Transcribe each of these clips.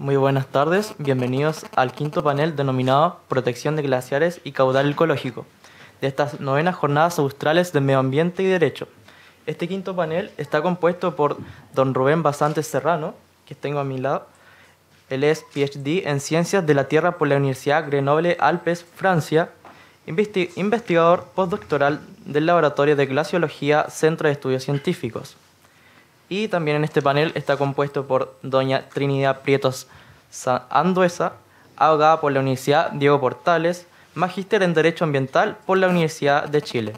Muy buenas tardes, bienvenidos al quinto panel denominado Protección de Glaciares y Caudal Ecológico, de estas novenas jornadas australes de Medio Ambiente y Derecho. Este quinto panel está compuesto por don Rubén Basantes Serrano, que tengo a mi lado. Él es PhD en Ciencias de la Tierra por la Universidad Grenoble-Alpes, Francia, investigador postdoctoral del Laboratorio de Glaciología, Centro de Estudios Científicos. Y también en este panel está compuesto por doña Trinidad Prietos Anduesa, abogada por la Universidad Diego Portales, magíster en Derecho Ambiental por la Universidad de Chile.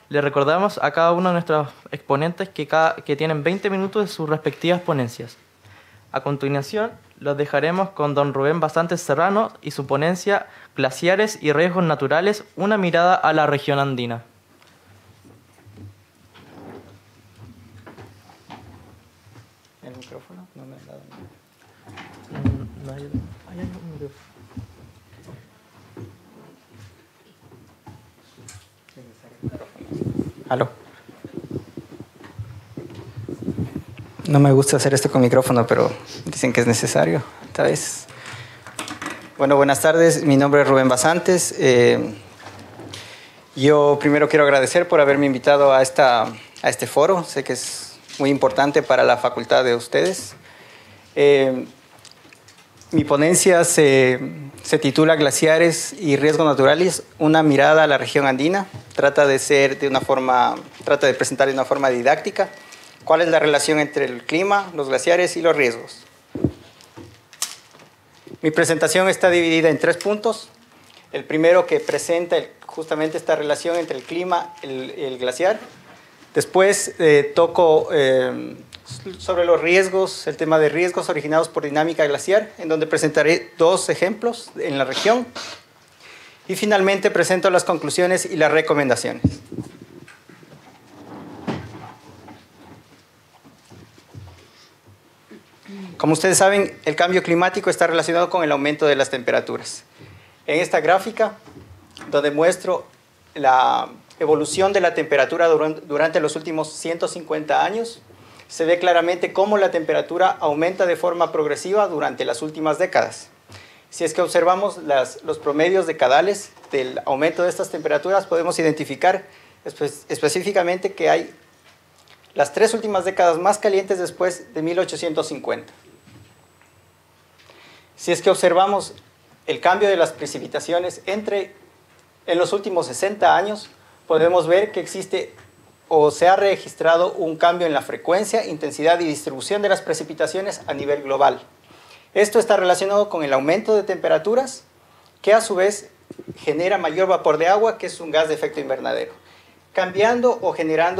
Le recordamos a cada uno de nuestros exponentes que tienen 20 minutos de sus respectivas ponencias. A continuación, los dejaremos con don Rubén Basantes Serrano y su ponencia Glaciares y Riesgos Naturales, una mirada a la región andina. ¿El micrófono? No me han dado nada. No hay un micrófono. ¿Aló? No me gusta hacer esto con micrófono, pero dicen que es necesario, esta vez. Bueno, buenas tardes. Mi nombre es Rubén Basantes. Yo primero quiero agradecer por haberme invitado a este foro. Sé que es muy importante para la facultad de ustedes. Mi ponencia se titula Glaciares y Riesgos Naturales, una mirada a la región andina. Trata de presentar de una forma didáctica cuál es la relación entre el clima, los glaciares y los riesgos. Mi presentación está dividida en 3 puntos. El primero, que presenta justamente esta relación entre el clima y el glaciar. Después toco sobre los riesgos, el tema de riesgos originados por dinámica glaciar, en donde presentaré 2 ejemplos en la región. Y finalmente presento las conclusiones y las recomendaciones. Como ustedes saben, el cambio climático está relacionado con el aumento de las temperaturas. En esta gráfica, donde muestro la evolución de la temperatura durante los últimos 150 años, se ve claramente cómo la temperatura aumenta de forma progresiva durante las últimas décadas. Si es que observamos los promedios decadales del aumento de estas temperaturas, podemos identificar específicamente que hay las 3 últimas décadas más calientes después de 1850. Si es que observamos el cambio de las precipitaciones en los últimos 60 años, podemos ver que existe o se ha registrado un cambio en la frecuencia, intensidad y distribución de las precipitaciones a nivel global. Esto está relacionado con el aumento de temperaturas, que a su vez genera mayor vapor de agua, que es un gas de efecto invernadero, cambiando o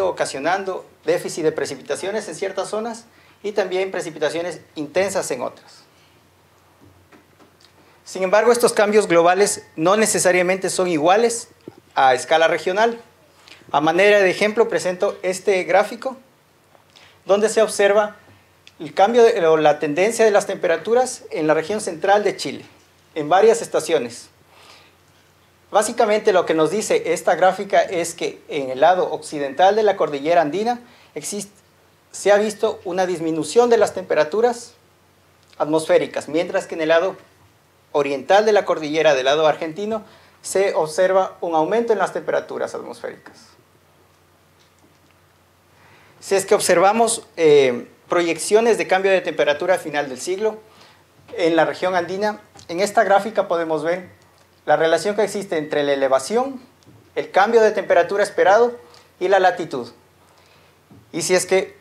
ocasionando déficit de precipitaciones en ciertas zonas y también precipitaciones intensas en otras. Sin embargo, estos cambios globales no necesariamente son iguales a escala regional. A manera de ejemplo, presento este gráfico donde se observa el cambio o la tendencia de las temperaturas en la región central de Chile, en varias estaciones. Básicamente lo que nos dice esta gráfica es que en el lado occidental de la cordillera andina se ha visto una disminución de las temperaturas atmosféricas, mientras que en el lado oriental de la cordillera del lado argentino se observa un aumento en las temperaturas atmosféricas. Si es que observamos proyecciones de cambio de temperatura a final del siglo en la región andina, en esta gráfica podemos ver la relación que existe entre la elevación, el cambio de temperatura esperado y la latitud. Y si es que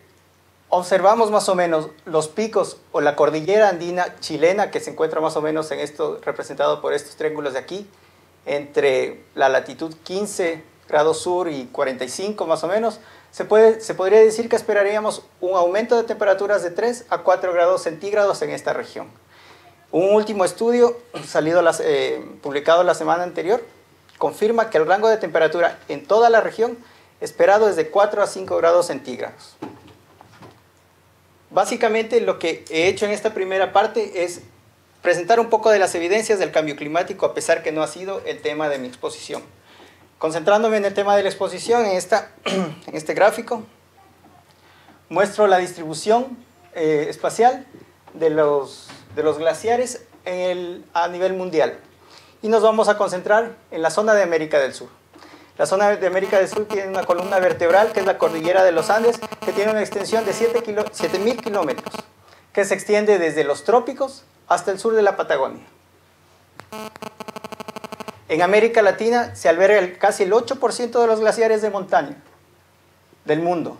observamos más o menos los picos o la cordillera andina chilena, que se encuentra más o menos en esto representado por estos triángulos de aquí, entre la latitud 15 grados sur y 45 más o menos, se podría decir que esperaríamos un aumento de temperaturas de 3 a 4 grados centígrados en esta región. Un último estudio publicado la semana anterior confirma que el rango de temperatura en toda la región esperado es de 4 a 5 grados centígrados. Básicamente lo que he hecho en esta primera parte es presentar un poco de las evidencias del cambio climático, a pesar que no ha sido el tema de mi exposición. Concentrándome en el tema de la exposición, en este gráfico, muestro la distribución espacial de de los glaciares a nivel mundial. Y nos vamos a concentrar en la zona de América del Sur. La zona de América del Sur tiene una columna vertebral, que es la cordillera de los Andes, que tiene una extensión de 7.000 kilómetros, que se extiende desde los trópicos hasta el sur de la Patagonia. En América Latina se alberga casi el 8% de los glaciares de montaña del mundo.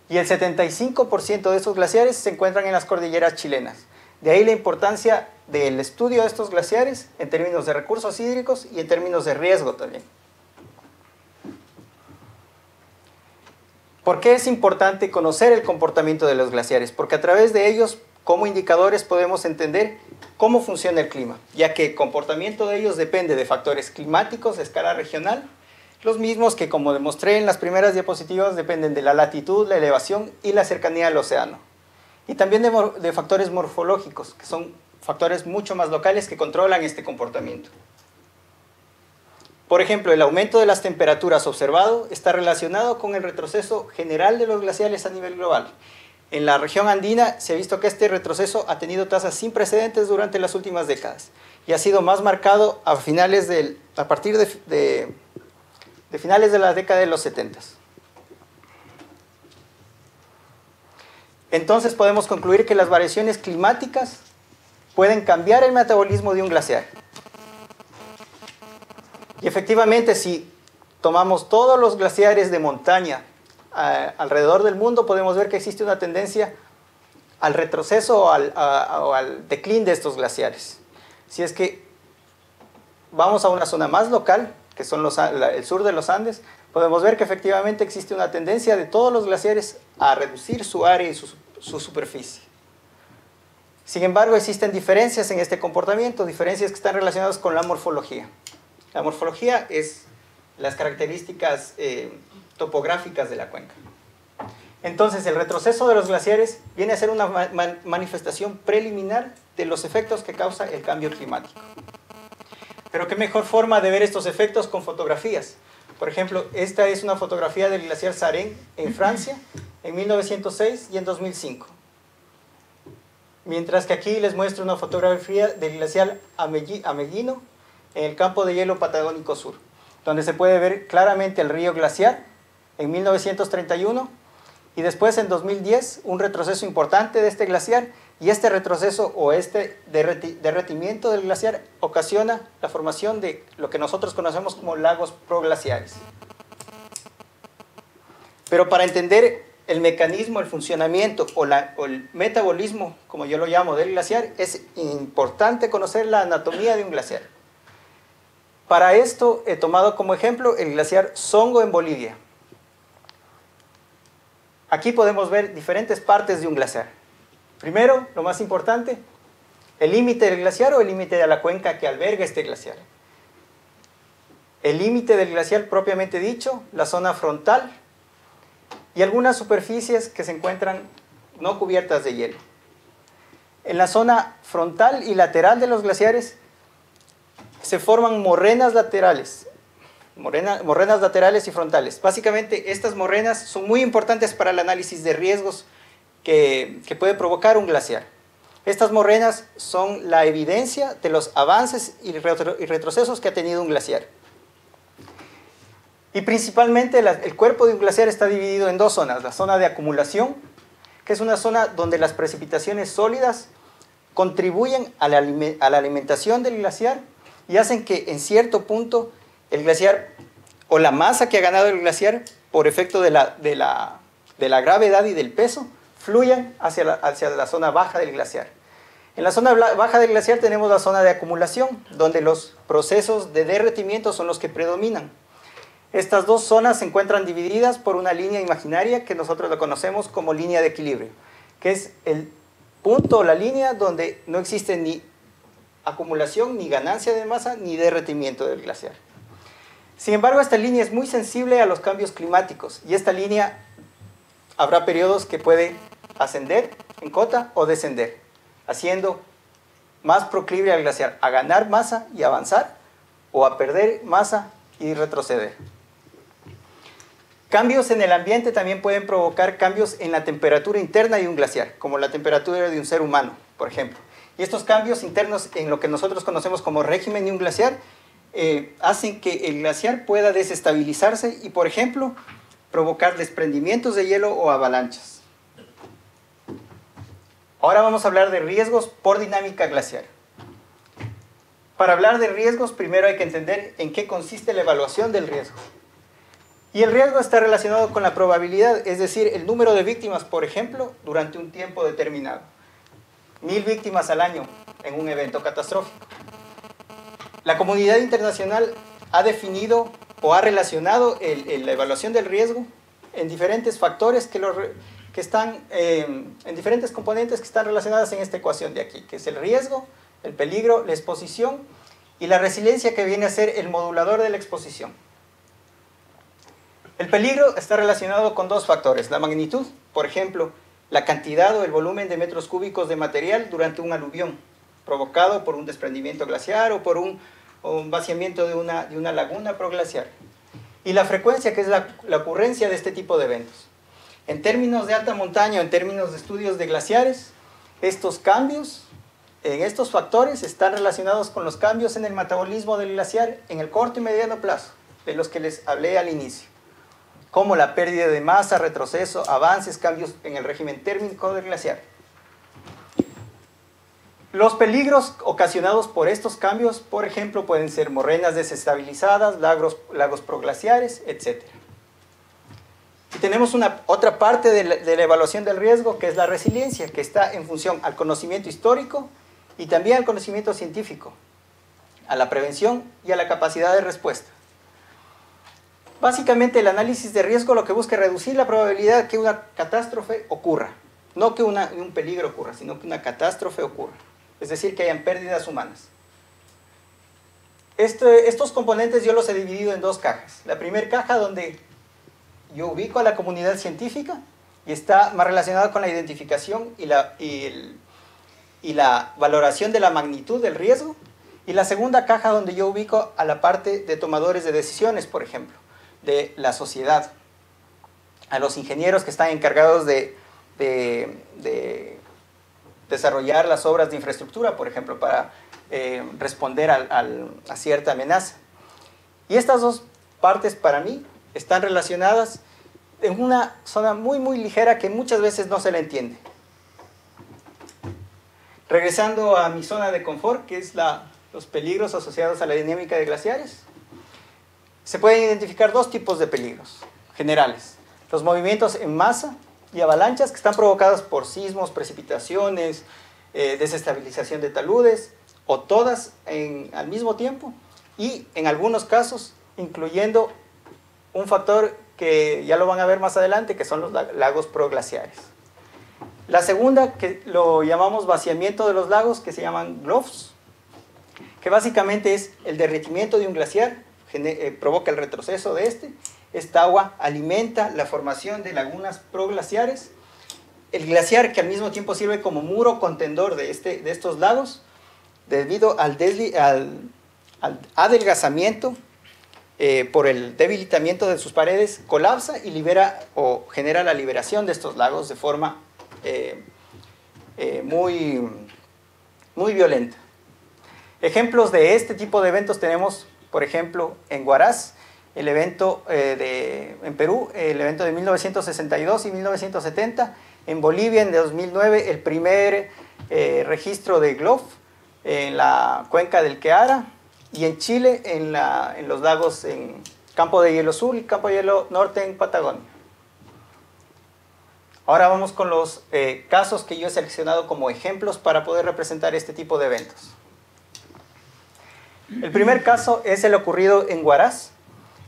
Y el 75% de esos glaciares se encuentran en las cordilleras chilenas. De ahí la importancia del estudio de estos glaciares en términos de recursos hídricos y en términos de riesgo también. ¿Por qué es importante conocer el comportamiento de los glaciares? Porque a través de ellos, como indicadores, podemos entender cómo funciona el clima, ya que el comportamiento de ellos depende de factores climáticos de escala regional, los mismos que, como demostré en las primeras diapositivas, dependen de la latitud, la elevación y la cercanía al océano. Y también de factores morfológicos, que son factores mucho más locales que controlan este comportamiento. Por ejemplo, el aumento de las temperaturas observado está relacionado con el retroceso general de los glaciares a nivel global. En la región andina se ha visto que este retroceso ha tenido tasas sin precedentes durante las últimas décadas y ha sido más marcado a partir de finales de la década de los 70. Entonces podemos concluir que las variaciones climáticas pueden cambiar el metabolismo de un glaciar. Y efectivamente, si tomamos todos los glaciares de montaña alrededor del mundo, podemos ver que existe una tendencia al retroceso o al declin de estos glaciares. Si es que vamos a una zona más local, que son el sur de los Andes, podemos ver que efectivamente existe una tendencia de todos los glaciares a reducir su área y su superficie. Sin embargo, existen diferencias en este comportamiento, diferencias que están relacionadas con la morfología. La morfología es las características topográficas de la cuenca. Entonces, el retroceso de los glaciares viene a ser una manifestación preliminar de los efectos que causa el cambio climático. Pero qué mejor forma de ver estos efectos con fotografías. Por ejemplo, esta es una fotografía del glaciar Sarén en Francia en 1906 y en 2005. Mientras que aquí les muestro una fotografía del glaciar Ameghino en el campo de hielo patagónico sur, donde se puede ver claramente el río glaciar en 1931 y después en 2010 un retroceso importante de este glaciar, y este retroceso o este derretimiento del glaciar ocasiona la formación de lo que nosotros conocemos como lagos proglaciares. Pero para entender el mecanismo, el funcionamiento o el metabolismo, como yo lo llamo, del glaciar, es importante conocer la anatomía de un glaciar. Para esto he tomado como ejemplo el glaciar Songo en Bolivia. Aquí podemos ver diferentes partes de un glaciar. Primero, lo más importante, el límite del glaciar o el límite de la cuenca que alberga este glaciar. El límite del glaciar propiamente dicho, la zona frontal y algunas superficies que se encuentran no cubiertas de hielo. En la zona frontal y lateral de los glaciares se forman morrenas laterales y frontales. Básicamente, estas morrenas son muy importantes para el análisis de riesgos que puede provocar un glaciar. Estas morrenas son la evidencia de los avances y retrocesos que ha tenido un glaciar. Y principalmente el cuerpo de un glaciar está dividido en dos zonas. La zona de acumulación, que es una zona donde las precipitaciones sólidas contribuyen a la alimentación del glaciar y hacen que en cierto punto el glaciar o la masa que ha ganado el glaciar por efecto de la gravedad y del peso fluyan hacia la zona baja del glaciar. En la zona baja del glaciar tenemos la zona de acumulación, donde los procesos de derretimiento son los que predominan. Estas dos zonas se encuentran divididas por una línea imaginaria que nosotros lo conocemos como línea de equilibrio, que es el punto o la línea donde no existe ni acumulación, ni ganancia de masa, ni derretimiento del glaciar. Sin embargo, esta línea es muy sensible a los cambios climáticos y esta línea habrá periodos que puede ascender en cota o descender, haciendo más proclive al glaciar a ganar masa y avanzar o a perder masa y retroceder. Cambios en el ambiente también pueden provocar cambios en la temperatura interna de un glaciar, como la temperatura de un ser humano, por ejemplo. Y estos cambios internos en lo que nosotros conocemos como régimen de un glaciar hacen que el glaciar pueda desestabilizarse y, por ejemplo, provocar desprendimientos de hielo o avalanchas. Ahora vamos a hablar de riesgos por dinámica glaciar. Para hablar de riesgos, primero hay que entender en qué consiste la evaluación del riesgo. Y el riesgo está relacionado con la probabilidad, es decir, el número de víctimas, por ejemplo, durante un tiempo determinado. 1000 víctimas al año en un evento catastrófico. La comunidad internacional ha definido o ha relacionado la evaluación del riesgo en diferentes factores que están, en diferentes componentes que están relacionadas en esta ecuación de aquí, que es el riesgo, el peligro, la exposición y la resiliencia, que viene a ser el modulador de la exposición. El peligro está relacionado con dos factores: la magnitud, por ejemplo, la cantidad o el volumen de metros cúbicos de material durante un aluvión provocado por un desprendimiento glaciar o por un vaciamiento de una laguna proglaciar, y la frecuencia, que es la ocurrencia de este tipo de eventos. En términos de alta montaña, en términos de estudios de glaciares, estos cambios en estos factores están relacionados con los cambios en el metabolismo del glaciar en el corto y mediano plazo, de los que les hablé al inicio, como la pérdida de masa, retroceso, avances, cambios en el régimen térmico del glaciar. Los peligros ocasionados por estos cambios, por ejemplo, pueden ser morrenas desestabilizadas, lagos proglaciares, etc. Y tenemos otra parte de la evaluación del riesgo, que es la resiliencia, que está en función al conocimiento histórico y también al conocimiento científico, a la prevención y a la capacidad de respuesta. Básicamente, el análisis de riesgo lo que busca es reducir la probabilidad de que una catástrofe ocurra. No que un peligro ocurra, sino que una catástrofe ocurra. Es decir, que hayan pérdidas humanas. Estos componentes yo los he dividido en dos cajas. La primera caja, donde yo ubico a la comunidad científica y está más relacionada con la identificación y la valoración de la magnitud del riesgo. Y la segunda caja, donde yo ubico a la parte de tomadores de decisiones, por ejemplo, de la sociedad, a los ingenieros que están encargados de desarrollar las obras de infraestructura, por ejemplo, para responder a cierta amenaza. Y estas dos partes, para mí, están relacionadas en una zona muy, muy ligera que muchas veces no se le entiende. Regresando a mi zona de confort, que es los peligros asociados a la dinámica de glaciares, se pueden identificar dos tipos de peligros generales: los movimientos en masa y avalanchas, que están provocadas por sismos, precipitaciones, desestabilización de taludes, o todas al mismo tiempo, y en algunos casos incluyendo un factor que ya lo van a ver más adelante, que son los lagos proglaciares. La segunda, que lo llamamos vaciamiento de los lagos, que se llaman GLOFs, que básicamente es el derretimiento de un glaciar, provoca el retroceso de este. Esta agua alimenta la formación de lagunas proglaciares. El glaciar, que al mismo tiempo sirve como muro contendor de estos lagos, debido al adelgazamiento por el debilitamiento de sus paredes, colapsa y libera o genera la liberación de estos lagos de forma muy violenta. Ejemplos de este tipo de eventos tenemos, por ejemplo, en Huaraz, el evento en Perú, el evento de 1962 y 1970, en Bolivia en 2009 el primer registro de GLOF en la cuenca del Queara, y en Chile en los lagos en Campo de Hielo Sur y Campo de Hielo Norte en Patagonia. Ahora vamos con los casos que yo he seleccionado como ejemplos para poder representar este tipo de eventos. El primer caso es el ocurrido en Huaraz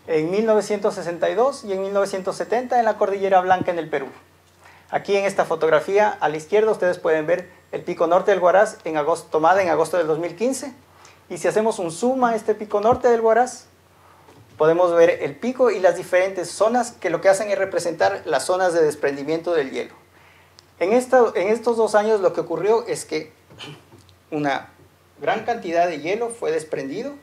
en 1962 y en 1970 en la Cordillera Blanca en el Perú. Aquí en esta fotografía a la izquierda ustedes pueden ver el pico norte del Huaraz tomada en agosto del 2015, y si hacemos un zoom a este pico norte del Huaraz, podemos ver el pico y las diferentes zonas que lo que hacen es representar las zonas de desprendimiento del hielo. En estos 2 años lo que ocurrió es que una gran cantidad de hielo fue desprendido.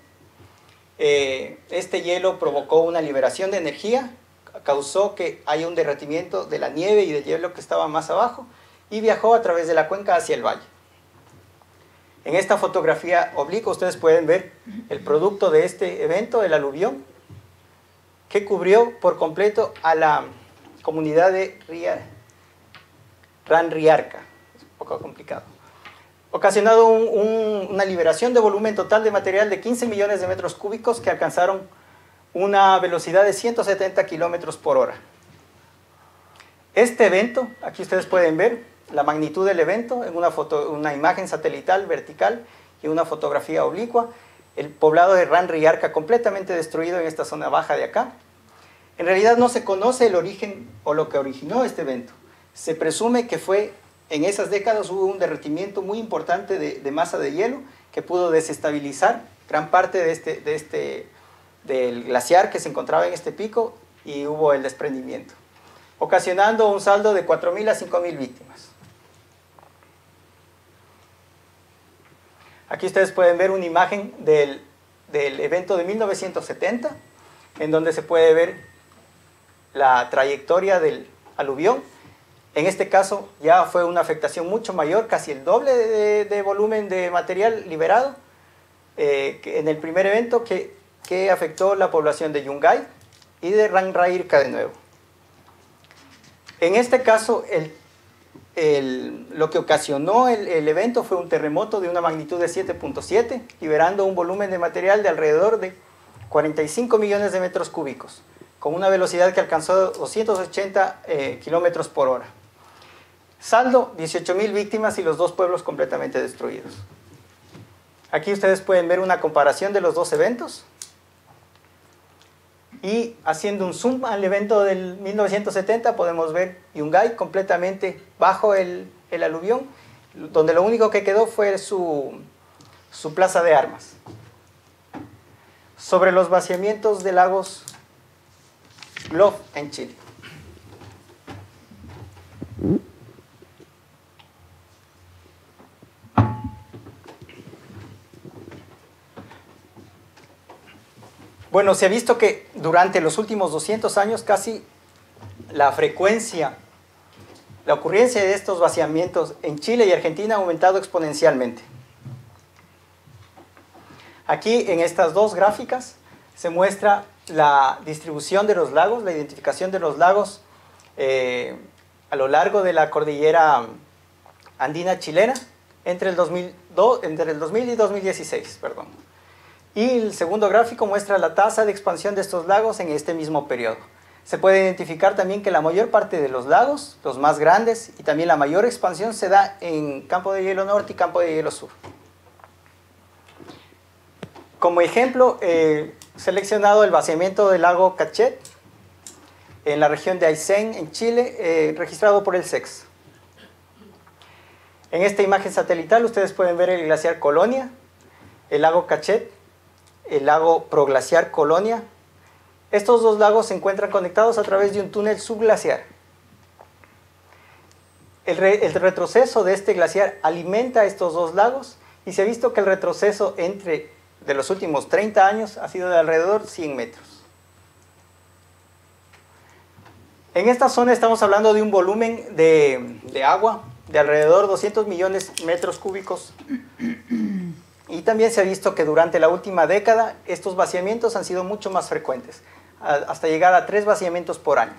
Este hielo provocó una liberación de energía, causó que haya un derretimiento de la nieve y del hielo que estaba más abajo, y viajó a través de la cuenca hacia el valle. En esta fotografía oblicua ustedes pueden ver el producto de este evento, el aluvión, que cubrió por completo a la comunidad de Ranriarca. Es un poco complicado. Ocasionado una liberación de volumen total de material de 15 millones de metros cúbicos que alcanzaron una velocidad de 170 kilómetros por hora. Este evento, aquí ustedes pueden ver la magnitud del evento en una imagen satelital vertical y una fotografía oblicua. El poblado de Ranriarca completamente destruido en esta zona baja de acá. En realidad no se conoce el origen o lo que originó este evento. Se presume que fue en esas décadas hubo un derretimiento muy importante de masa de hielo que pudo desestabilizar gran parte del glaciar que se encontraba en este pico y hubo el desprendimiento, ocasionando un saldo de 4.000 a 5.000 víctimas. Aquí ustedes pueden ver una imagen del evento de 1970, en donde se puede ver la trayectoria del aluvión. En este caso ya fue una afectación mucho mayor, casi el doble de volumen de material liberado en el primer evento que afectó la población de Yungay y de Ranriarca de nuevo. En este caso, lo que ocasionó el evento fue un terremoto de una magnitud de 7.7, liberando un volumen de material de alrededor de 45 millones de metros cúbicos, con una velocidad que alcanzó 280 kilómetros por hora. Saldo, 18.000 víctimas y los dos pueblos completamente destruidos. Aquí ustedes pueden ver una comparación de los dos eventos. Y haciendo un zoom al evento del 1970 podemos ver Yungay completamente bajo el aluvión, donde lo único que quedó fue su plaza de armas. Sobre los vaciamientos de lagos Glof en Chile. Bueno, se ha visto que durante los últimos 200 años casi la frecuencia, la ocurrencia de estos vaciamientos en Chile y Argentina ha aumentado exponencialmente. Aquí en estas dos gráficas se muestra la distribución de los lagos, la identificación de los lagos a lo largo de la cordillera andina chilena entre el 2000 y 2016, perdón. Y el segundo gráfico muestra la tasa de expansión de estos lagos en este mismo periodo. Se puede identificar también que la mayor parte de los lagos, los más grandes, y también la mayor expansión se da en Campo de Hielo Norte y Campo de Hielo Sur. Como ejemplo, he seleccionado el vaciamiento del lago Cachet en la región de Aysén, en Chile, registrado por el SEX. En esta imagen satelital ustedes pueden ver el glaciar Colonia, el lago Cachet, el lago proglaciar Colonia. Estos dos lagos se encuentran conectados a través de un túnel subglaciar. El retroceso de este glaciar alimenta estos dos lagos y se ha visto que el retroceso de los últimos 30 años ha sido de alrededor de 100 metros. En esta zona estamos hablando de un volumen de agua de alrededor de 200 millones de metros cúbicos. Y también se ha visto que durante la última década estos vaciamientos han sido mucho más frecuentes, hasta llegar a 3 vaciamientos por año,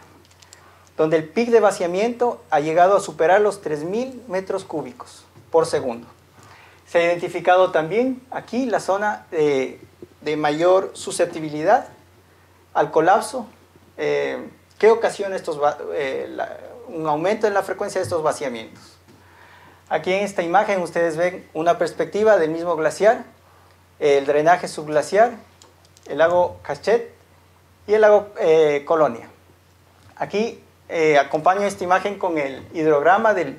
donde el pic de vaciamiento ha llegado a superar los 3.000 metros cúbicos por segundo. Se ha identificado también aquí la zona de mayor susceptibilidad al colapso que ocasiona un aumento en la frecuencia de estos vaciamientos. Aquí en esta imagen ustedes ven una perspectiva del mismo glaciar, el drenaje subglaciar, el lago Cachet y el lago Colonia. Aquí acompaño esta imagen con el hidrograma del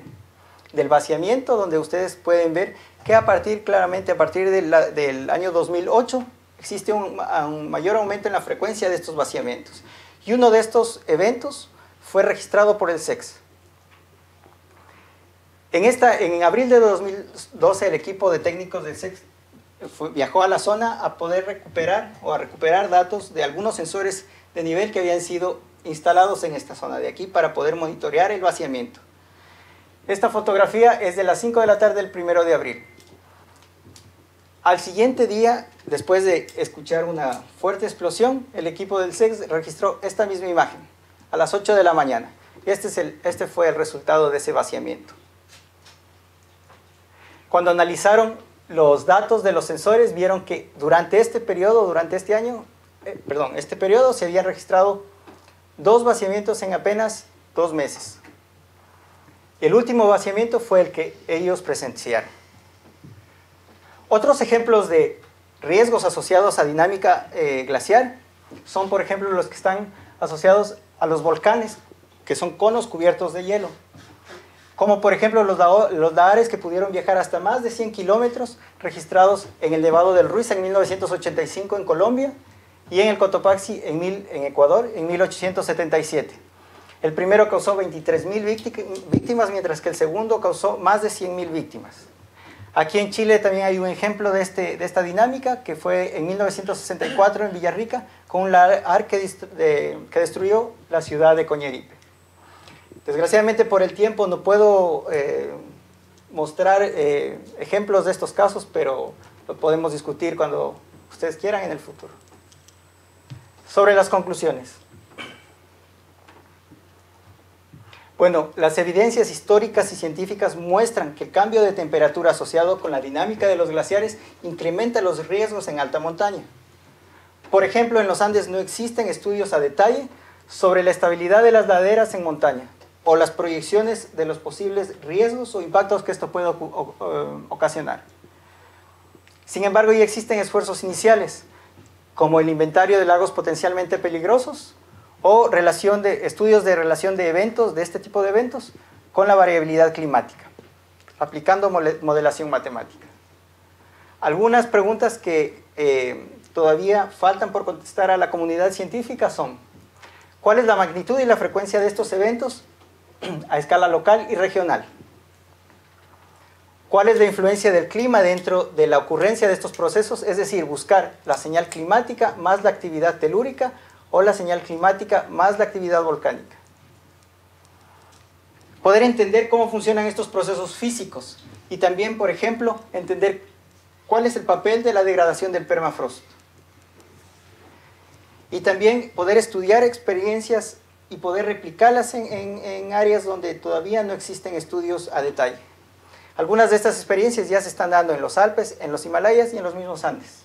vaciamiento, donde ustedes pueden ver que claramente a partir del año 2008 existe un mayor aumento en la frecuencia de estos vaciamientos. Y uno de estos eventos fue registrado por el SEX. En abril de 2012 el equipo de técnicos del SEX viajó a la zona a poder recuperar datos de algunos sensores de nivel que habían sido instalados en esta zona de aquí para poder monitorear el vaciamiento. Esta fotografía es de las 5 de la tarde del 1 de abril. Al siguiente día, después de escuchar una fuerte explosión, el equipo del CEX registró esta misma imagen a las 8 de la mañana. Este fue el resultado de ese vaciamiento. Cuando analizaron los datos de los sensores, vieron que durante este periodo, este periodo se habían registrado 2 vaciamientos en apenas 2 meses. El último vaciamiento fue el que ellos presenciaron. Otros ejemplos de riesgos asociados a dinámica glacial son, por ejemplo, los que están asociados a los volcanes, que son conos cubiertos de hielo. Como, por ejemplo, los lahares que pudieron viajar hasta más de 100 kilómetros, registrados en el Nevado del Ruiz en 1985 en Colombia y en el Cotopaxi en Ecuador en 1877. El primero causó 23.000 víctimas, mientras que el segundo causó más de 100.000 víctimas. Aquí en Chile también hay un ejemplo de esta dinámica, que fue en 1964 en Villarrica, con un lahar que destruyó la ciudad de Coñeripe. Desgraciadamente por el tiempo no puedo mostrar ejemplos de estos casos, pero lo podemos discutir cuando ustedes quieran en el futuro. Sobre las conclusiones. Bueno, las evidencias históricas y científicas muestran que el cambio de temperatura asociado con la dinámica de los glaciares incrementa los riesgos en alta montaña. Por ejemplo, en los Andes no existen estudios a detalle sobre la estabilidad de las laderas en montaña o las proyecciones de los posibles riesgos o impactos que esto puede ocasionar. Sin embargo, ya existen esfuerzos iniciales, como el inventario de lagos potencialmente peligrosos, o estudios de relación de eventos, de este tipo de eventos, con la variabilidad climática, aplicando modelación matemática. Algunas preguntas que todavía faltan por contestar a la comunidad científica son: ¿cuál es la magnitud y la frecuencia de estos eventos a escala local y regional? ¿Cuál es la influencia del clima dentro de la ocurrencia de estos procesos? Es decir, buscar la señal climática más la actividad telúrica, o la señal climática más la actividad volcánica. Poder entender cómo funcionan estos procesos físicos y también, por ejemplo, entender cuál es el papel de la degradación del permafrost. Y también poder estudiar experiencias y poder replicarlas en áreas donde todavía no existen estudios a detalle. Algunas de estas experiencias ya se están dando en los Alpes, en los Himalayas y en los mismos Andes.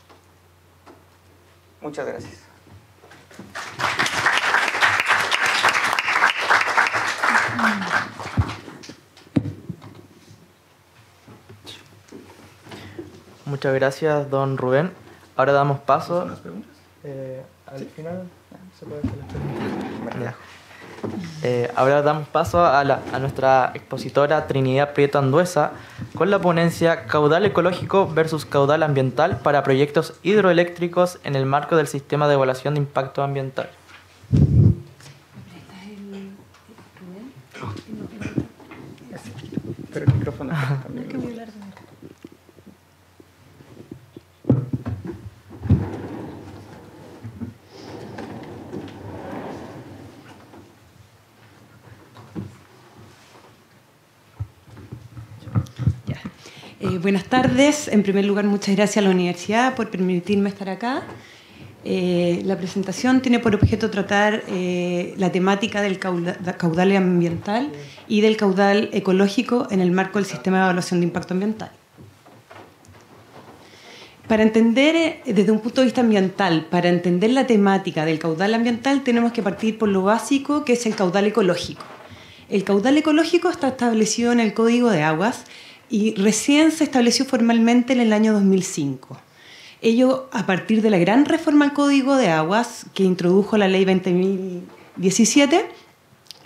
Muchas gracias. Muchas gracias, don Rubén. Ahora damos paso. ¿Son las preguntas? Al final se puede hacer las preguntas. Ahora damos paso a nuestra expositora Trinidad Prieto Anduesa con la ponencia Caudal ecológico versus caudal ambiental para proyectos hidroeléctricos en el marco del sistema de evaluación de impacto ambiental. Pero el micrófono también. Buenas tardes. En primer lugar, muchas gracias a la universidad por permitirme estar acá. La presentación tiene por objeto tratar la temática del caudal ambiental y del caudal ecológico en el marco del sistema de evaluación de impacto ambiental. Para entender, desde un punto de vista ambiental, para entender la temática del caudal ambiental, tenemos que partir por lo básico, que es el caudal ecológico. El caudal ecológico está establecido en el Código de Aguas y recién se estableció formalmente en el año 2005. Ello a partir de la gran reforma al Código de Aguas que introdujo la Ley 20.017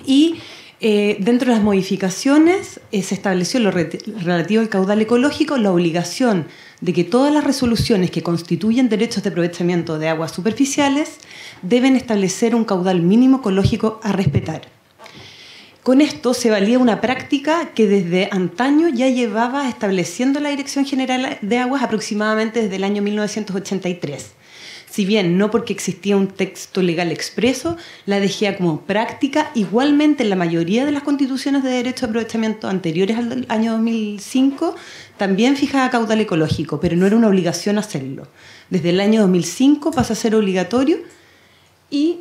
y dentro de las modificaciones se estableció lo relativo al caudal ecológico la obligación de que todas las resoluciones que constituyen derechos de aprovechamiento de aguas superficiales deben establecer un caudal mínimo ecológico a respetar. Con esto se valía una práctica que desde antaño ya llevaba estableciendo la Dirección General de Aguas aproximadamente desde el año 1983. Si bien no porque existía un texto legal expreso, la DGA como práctica, igualmente en la mayoría de las constituciones de derecho de aprovechamiento anteriores al año 2005, también fijaba caudal ecológico, pero no era una obligación hacerlo. Desde el año 2005 pasa a ser obligatorio y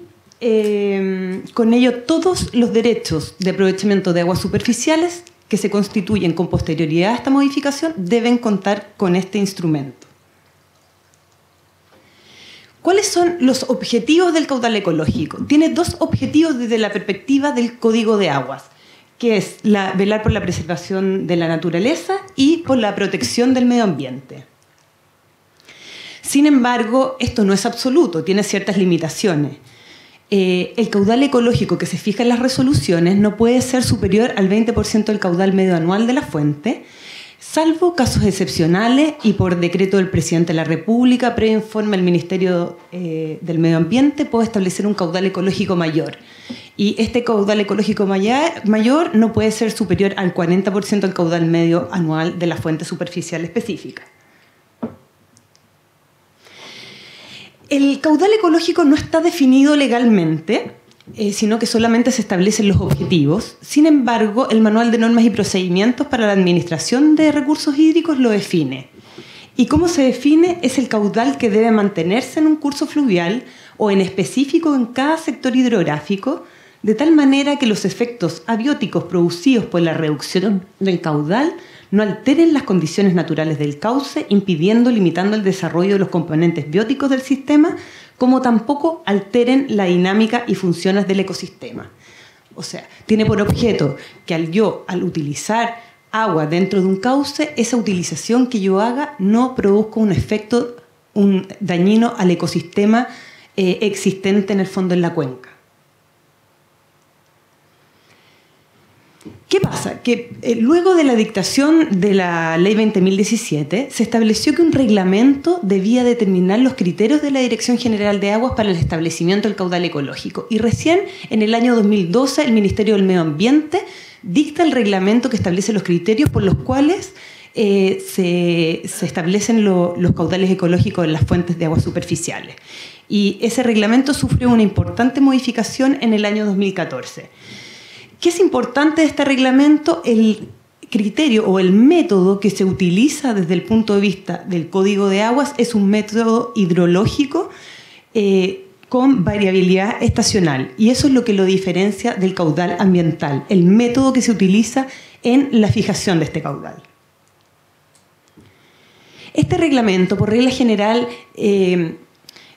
con ello todos los derechos de aprovechamiento de aguas superficiales que se constituyen con posterioridad a esta modificación deben contar con este instrumento. ¿Cuáles son los objetivos del caudal ecológico? Tiene dos objetivos desde la perspectiva del Código de Aguas, que es velar por la preservación de la naturaleza y por la protección del medio ambiente. Sin embargo, esto no es absoluto, tiene ciertas limitaciones. El caudal ecológico que se fija en las resoluciones no puede ser superior al 20% del caudal medio anual de la fuente, salvo casos excepcionales y por decreto del presidente de la República, previo informe del Ministerio del Medio Ambiente, puede establecer un caudal ecológico mayor. Y este caudal ecológico mayor no puede ser superior al 40% del caudal medio anual de la fuente superficial específica. El caudal ecológico no está definido legalmente, sino que solamente se establecen los objetivos. Sin embargo, el Manual de Normas y Procedimientos para la Administración de Recursos Hídricos lo define. ¿Y cómo se define? Es el caudal que debe mantenerse en un curso fluvial o en específico en cada sector hidrográfico, de tal manera que los efectos abióticos producidos por la reducción del caudal no alteren las condiciones naturales del cauce, impidiendo, limitando el desarrollo de los componentes bióticos del sistema, como tampoco alteren la dinámica y funciones del ecosistema. O sea, tiene por objeto que al utilizar agua dentro de un cauce, esa utilización que yo haga no produzca un efecto dañino al ecosistema existente en el fondo en la cuenca. ¿Qué pasa? Que luego de la dictación de la Ley 20.017 se estableció que un reglamento debía determinar los criterios de la Dirección General de Aguas para el establecimiento del caudal ecológico. Y recién en el año 2012 el Ministerio del Medio Ambiente dicta el reglamento que establece los criterios por los cuales se establecen los caudales ecológicos en las fuentes de aguas superficiales. Y ese reglamento sufrió una importante modificación en el año 2014. ¿Qué es importante de este reglamento? El criterio o el método que se utiliza desde el punto de vista del Código de Aguas es un método hidrológico con variabilidad estacional. Y eso es lo que lo diferencia del caudal ambiental, el método que se utiliza en la fijación de este caudal. Este reglamento, por regla general,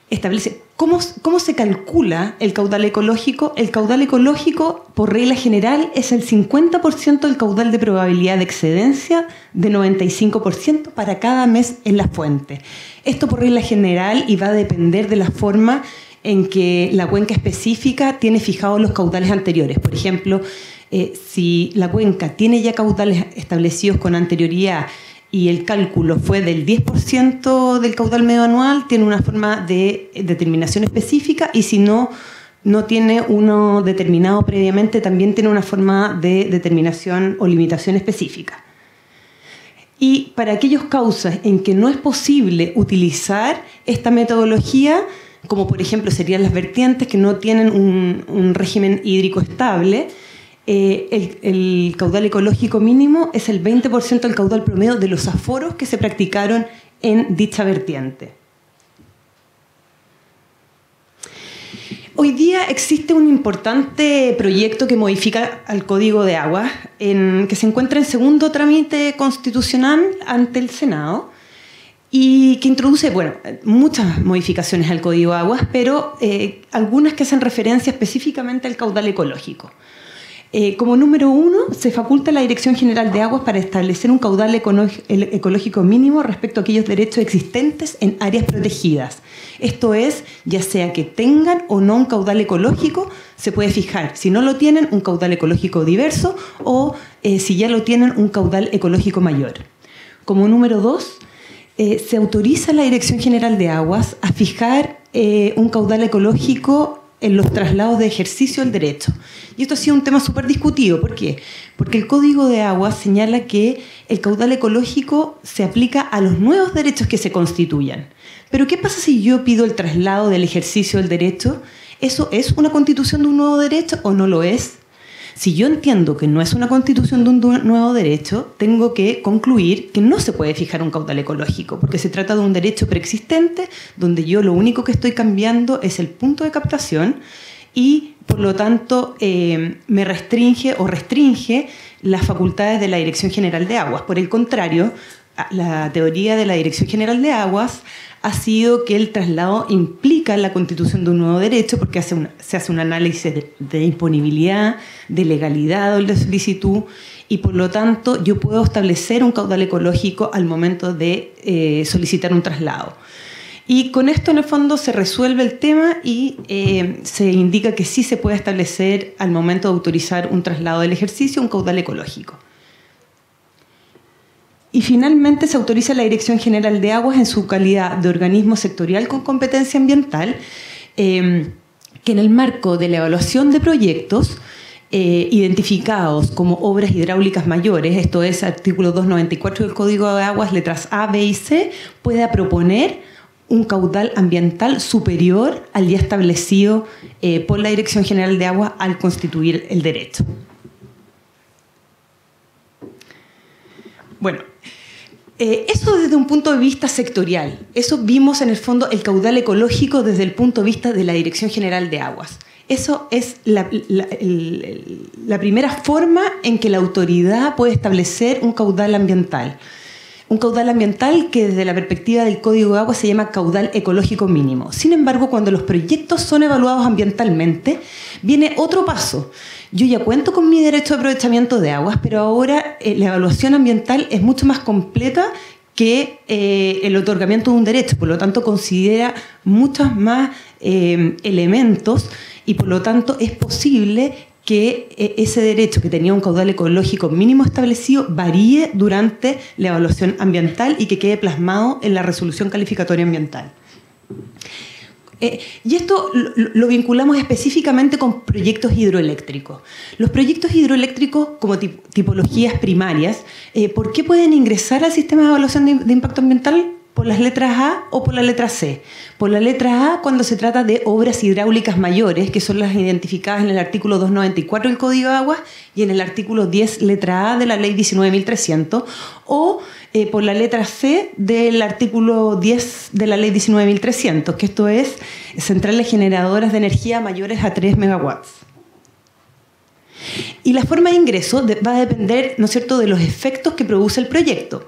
establece ¿cómo se calcula el caudal ecológico? El caudal ecológico, por regla general, es el 50% del caudal de probabilidad de excedencia de 95% para cada mes en la fuente. Esto por regla general y va a depender de la forma en que la cuenca específica tiene fijados los caudales anteriores. Por ejemplo, si la cuenca tiene ya caudales establecidos con anterioridad y el cálculo fue del 10% del caudal medio anual, tiene una forma de determinación específica, y si no tiene uno determinado previamente, también tiene una forma de determinación o limitación específica. Y para aquellos cauces en que no es posible utilizar esta metodología, como por ejemplo serían las vertientes que no tienen un régimen hídrico estable, el caudal ecológico mínimo es el 20% del caudal promedio de los aforos que se practicaron en dicha vertiente. Hoy día existe un importante proyecto que modifica al Código de Aguas, que se encuentra en segundo trámite constitucional ante el Senado, y que introduce muchas modificaciones al Código de Aguas, pero algunas que hacen referencia específicamente al caudal ecológico. Como número 1, se faculta a la Dirección General de Aguas para establecer un caudal ecológico mínimo respecto a aquellos derechos existentes en áreas protegidas. Esto es, ya sea que tengan o no un caudal ecológico, se puede fijar, si no lo tienen, un caudal ecológico diverso, o si ya lo tienen, un caudal ecológico mayor. Como número 2, se autoriza a la Dirección General de Aguas a fijar un caudal ecológico en los traslados de ejercicio del derecho. Y esto ha sido un tema súper discutido. ¿Por qué? Porque el Código de Aguas señala que el caudal ecológico se aplica a los nuevos derechos que se constituyan. Pero ¿qué pasa si yo pido el traslado del ejercicio del derecho? ¿Eso es una constitución de un nuevo derecho o no lo es? Si yo entiendo que no es una constitución de un nuevo derecho, tengo que concluir que no se puede fijar un caudal ecológico, porque se trata de un derecho preexistente donde yo lo único que estoy cambiando es el punto de captación y, por lo tanto, me restringe las facultades de la Dirección General de Aguas. Por el contrario, la teoría de la Dirección General de Aguas ha sido que el traslado implica la constitución de un nuevo derecho porque se hace un análisis de imponibilidad, de legalidad de la solicitud y por lo tanto yo puedo establecer un caudal ecológico al momento de solicitar un traslado. Y con esto en el fondo se resuelve el tema y se indica que sí se puede establecer al momento de autorizar un traslado del ejercicio un caudal ecológico. Y finalmente se autoriza a la Dirección General de Aguas en su calidad de organismo sectorial con competencia ambiental que en el marco de la evaluación de proyectos identificados como obras hidráulicas mayores, esto es artículo 294 del Código de Aguas, letras A, B y C, pueda proponer un caudal ambiental superior al ya establecido por la Dirección General de Aguas al constituir el derecho. Bueno, eso desde un punto de vista sectorial. Eso vimos en el fondo el caudal ecológico desde el punto de vista de la Dirección General de Aguas. Eso es la primera forma en que la autoridad puede establecer un caudal ambiental. Un caudal ambiental que desde la perspectiva del Código de Aguas se llama caudal ecológico mínimo. Sin embargo, cuando los proyectos son evaluados ambientalmente, viene otro paso. Yo ya cuento con mi derecho de aprovechamiento de aguas, pero ahora la evaluación ambiental es mucho más completa que el otorgamiento de un derecho. Por lo tanto, considera muchos más elementos y por lo tanto es posible que ese derecho que tenía un caudal ecológico mínimo establecido varíe durante la evaluación ambiental y que quede plasmado en la resolución calificatoria ambiental. Y esto lo vinculamos específicamente con proyectos hidroeléctricos. Los proyectos hidroeléctricos como tipologías primarias, ¿por qué pueden ingresar al sistema de evaluación de impacto ambiental? ¿Por las letras A o por la letra C? Por la letra A cuando se trata de obras hidráulicas mayores, que son las identificadas en el artículo 294 del Código de Aguas y en el artículo 10, letra A de la Ley 19.300, o por la letra C del artículo 10 de la Ley 19.300, que esto es centrales generadoras de energía mayores a 3 megawatts. Y la forma de ingreso va a depender, ¿no es cierto?, de los efectos que produce el proyecto.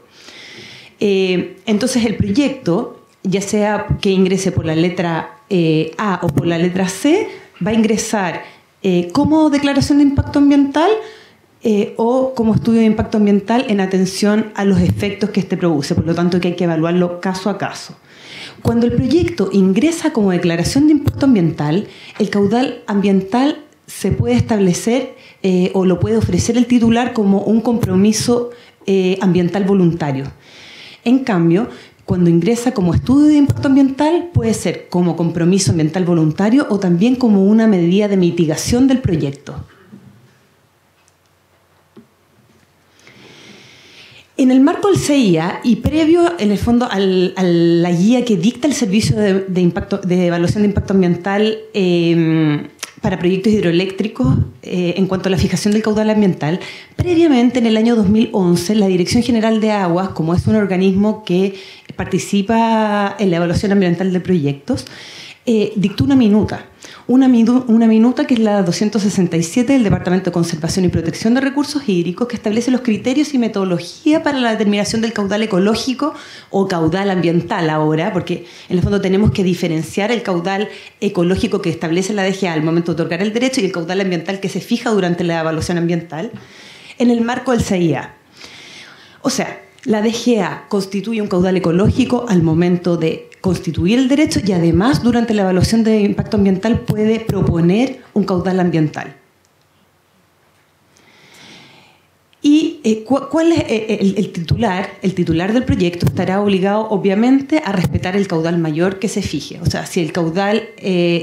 Entonces el proyecto, ya sea que ingrese por la letra A o por la letra C, va a ingresar como declaración de impacto ambiental o como estudio de impacto ambiental en atención a los efectos que este produce. Por lo tanto, que hay que evaluarlo caso a caso. Cuando el proyecto ingresa como declaración de impacto ambiental, el caudal ambiental se puede establecer o lo puede ofrecer el titular como un compromiso ambiental voluntario. En cambio, cuando ingresa como estudio de impacto ambiental, puede ser como compromiso ambiental voluntario o también como una medida de mitigación del proyecto. En el marco del CIA y previo, en el fondo, a la guía que dicta el Servicio de Evaluación de Impacto Ambiental para proyectos hidroeléctricos en cuanto a la fijación del caudal ambiental, previamente en el año 2011 la Dirección General de Aguas, como es un organismo que participa en la evaluación ambiental de proyectos, dictó una minuta. Una minuta que es la 267 del Departamento de Conservación y Protección de Recursos Hídricos, que establece los criterios y metodología para la determinación del caudal ecológico o caudal ambiental ahora, porque en el fondo tenemos que diferenciar el caudal ecológico que establece la DGA al momento de otorgar el derecho y el caudal ambiental que se fija durante la evaluación ambiental en el marco del CIA. O sea, la DGA constituye un caudal ecológico al momento de constituir el derecho y además durante la evaluación de impacto ambiental puede proponer un caudal ambiental. Y ¿cuál es el titular? El titular del proyecto estará obligado, obviamente, a respetar el caudal mayor que se fije. O sea, si el caudal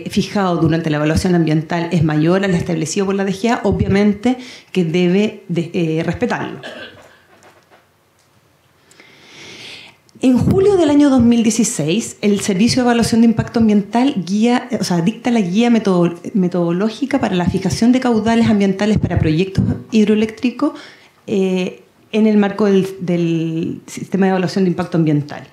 fijado durante la evaluación ambiental es mayor al establecido por la DGA, obviamente que debe respetarlo. En julio del año 2016, el Servicio de Evaluación de Impacto Ambiental dicta la guía metodológica para la fijación de caudales ambientales para proyectos hidroeléctricos en el marco del Sistema de Evaluación de Impacto Ambiental.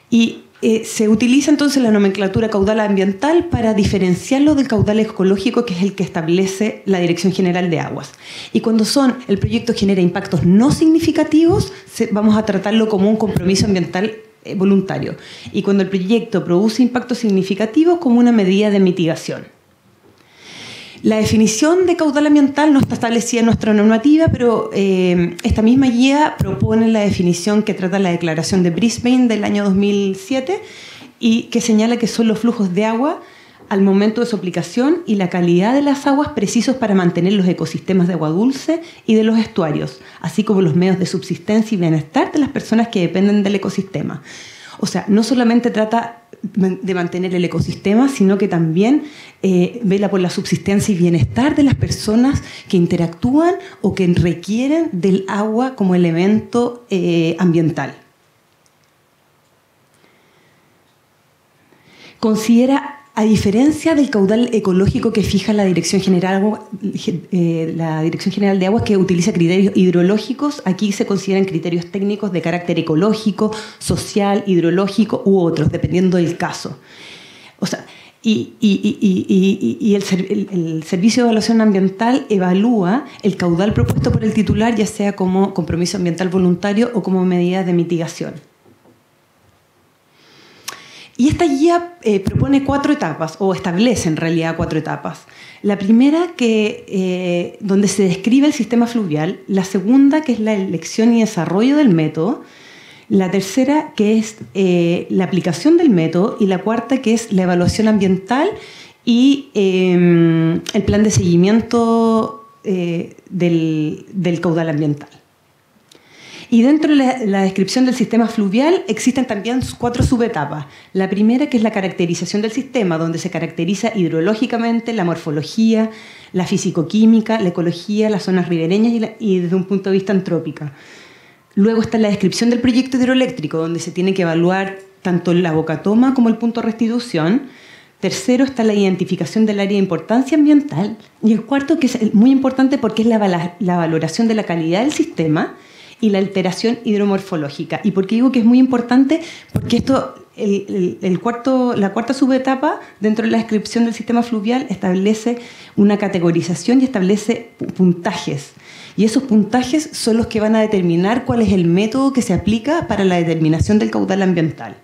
Y se utiliza entonces la nomenclatura caudal ambiental para diferenciarlo del caudal ecológico, que es el que establece la Dirección General de Aguas. Y cuando el proyecto genera impactos no significativos, vamos a tratarlo como un compromiso ambiental voluntario. Y cuando el proyecto produce impactos significativos, como una medida de mitigación. La definición de caudal ambiental no está establecida en nuestra normativa, pero esta misma guía propone la definición que trata la Declaración de Brisbane del año 2007 y que señala que son los flujos de agua al momento de su aplicación y la calidad de las aguas precisos para mantener los ecosistemas de agua dulce y de los estuarios, así como los medios de subsistencia y bienestar de las personas que dependen del ecosistema. O sea, no solamente trata de mantener el ecosistema, sino que también vela por la subsistencia y bienestar de las personas que interactúan o que requieren del agua como elemento ambiental. Considera, a diferencia del caudal ecológico que fija la Dirección General de Aguas, que utiliza criterios hidrológicos, aquí se consideran criterios técnicos de carácter ecológico, social, hidrológico u otros, dependiendo del caso. O sea, el Servicio de Evaluación Ambiental evalúa el caudal propuesto por el titular, ya sea como compromiso ambiental voluntario o como medida de mitigación. Y esta guía propone 4 etapas, o establece en realidad 4 etapas. La primera, donde se describe el sistema fluvial. La segunda, que es la elección y desarrollo del método. La tercera, que es la aplicación del método. Y la cuarta, que es la evaluación ambiental y el plan de seguimiento del caudal ambiental. Y dentro de la descripción del sistema fluvial existen también 4 subetapas. La primera, que es la caracterización del sistema, donde se caracteriza hidrológicamente la morfología, la fisicoquímica, la ecología, las zonas ribereñas y desde un punto de vista antrópico. Luego está la descripción del proyecto hidroeléctrico, donde se tiene que evaluar tanto la bocatoma como el punto de restitución. Tercero está la identificación del área de importancia ambiental. Y el cuarto, que es muy importante porque es la valoración de la calidad del sistema y la alteración hidromorfológica. ¿Y por qué digo que es muy importante? Porque la cuarta subetapa dentro de la descripción del sistema fluvial establece una categorización y establece puntajes. Y esos puntajes son los que van a determinar cuál es el método que se aplica para la determinación del caudal ambiental.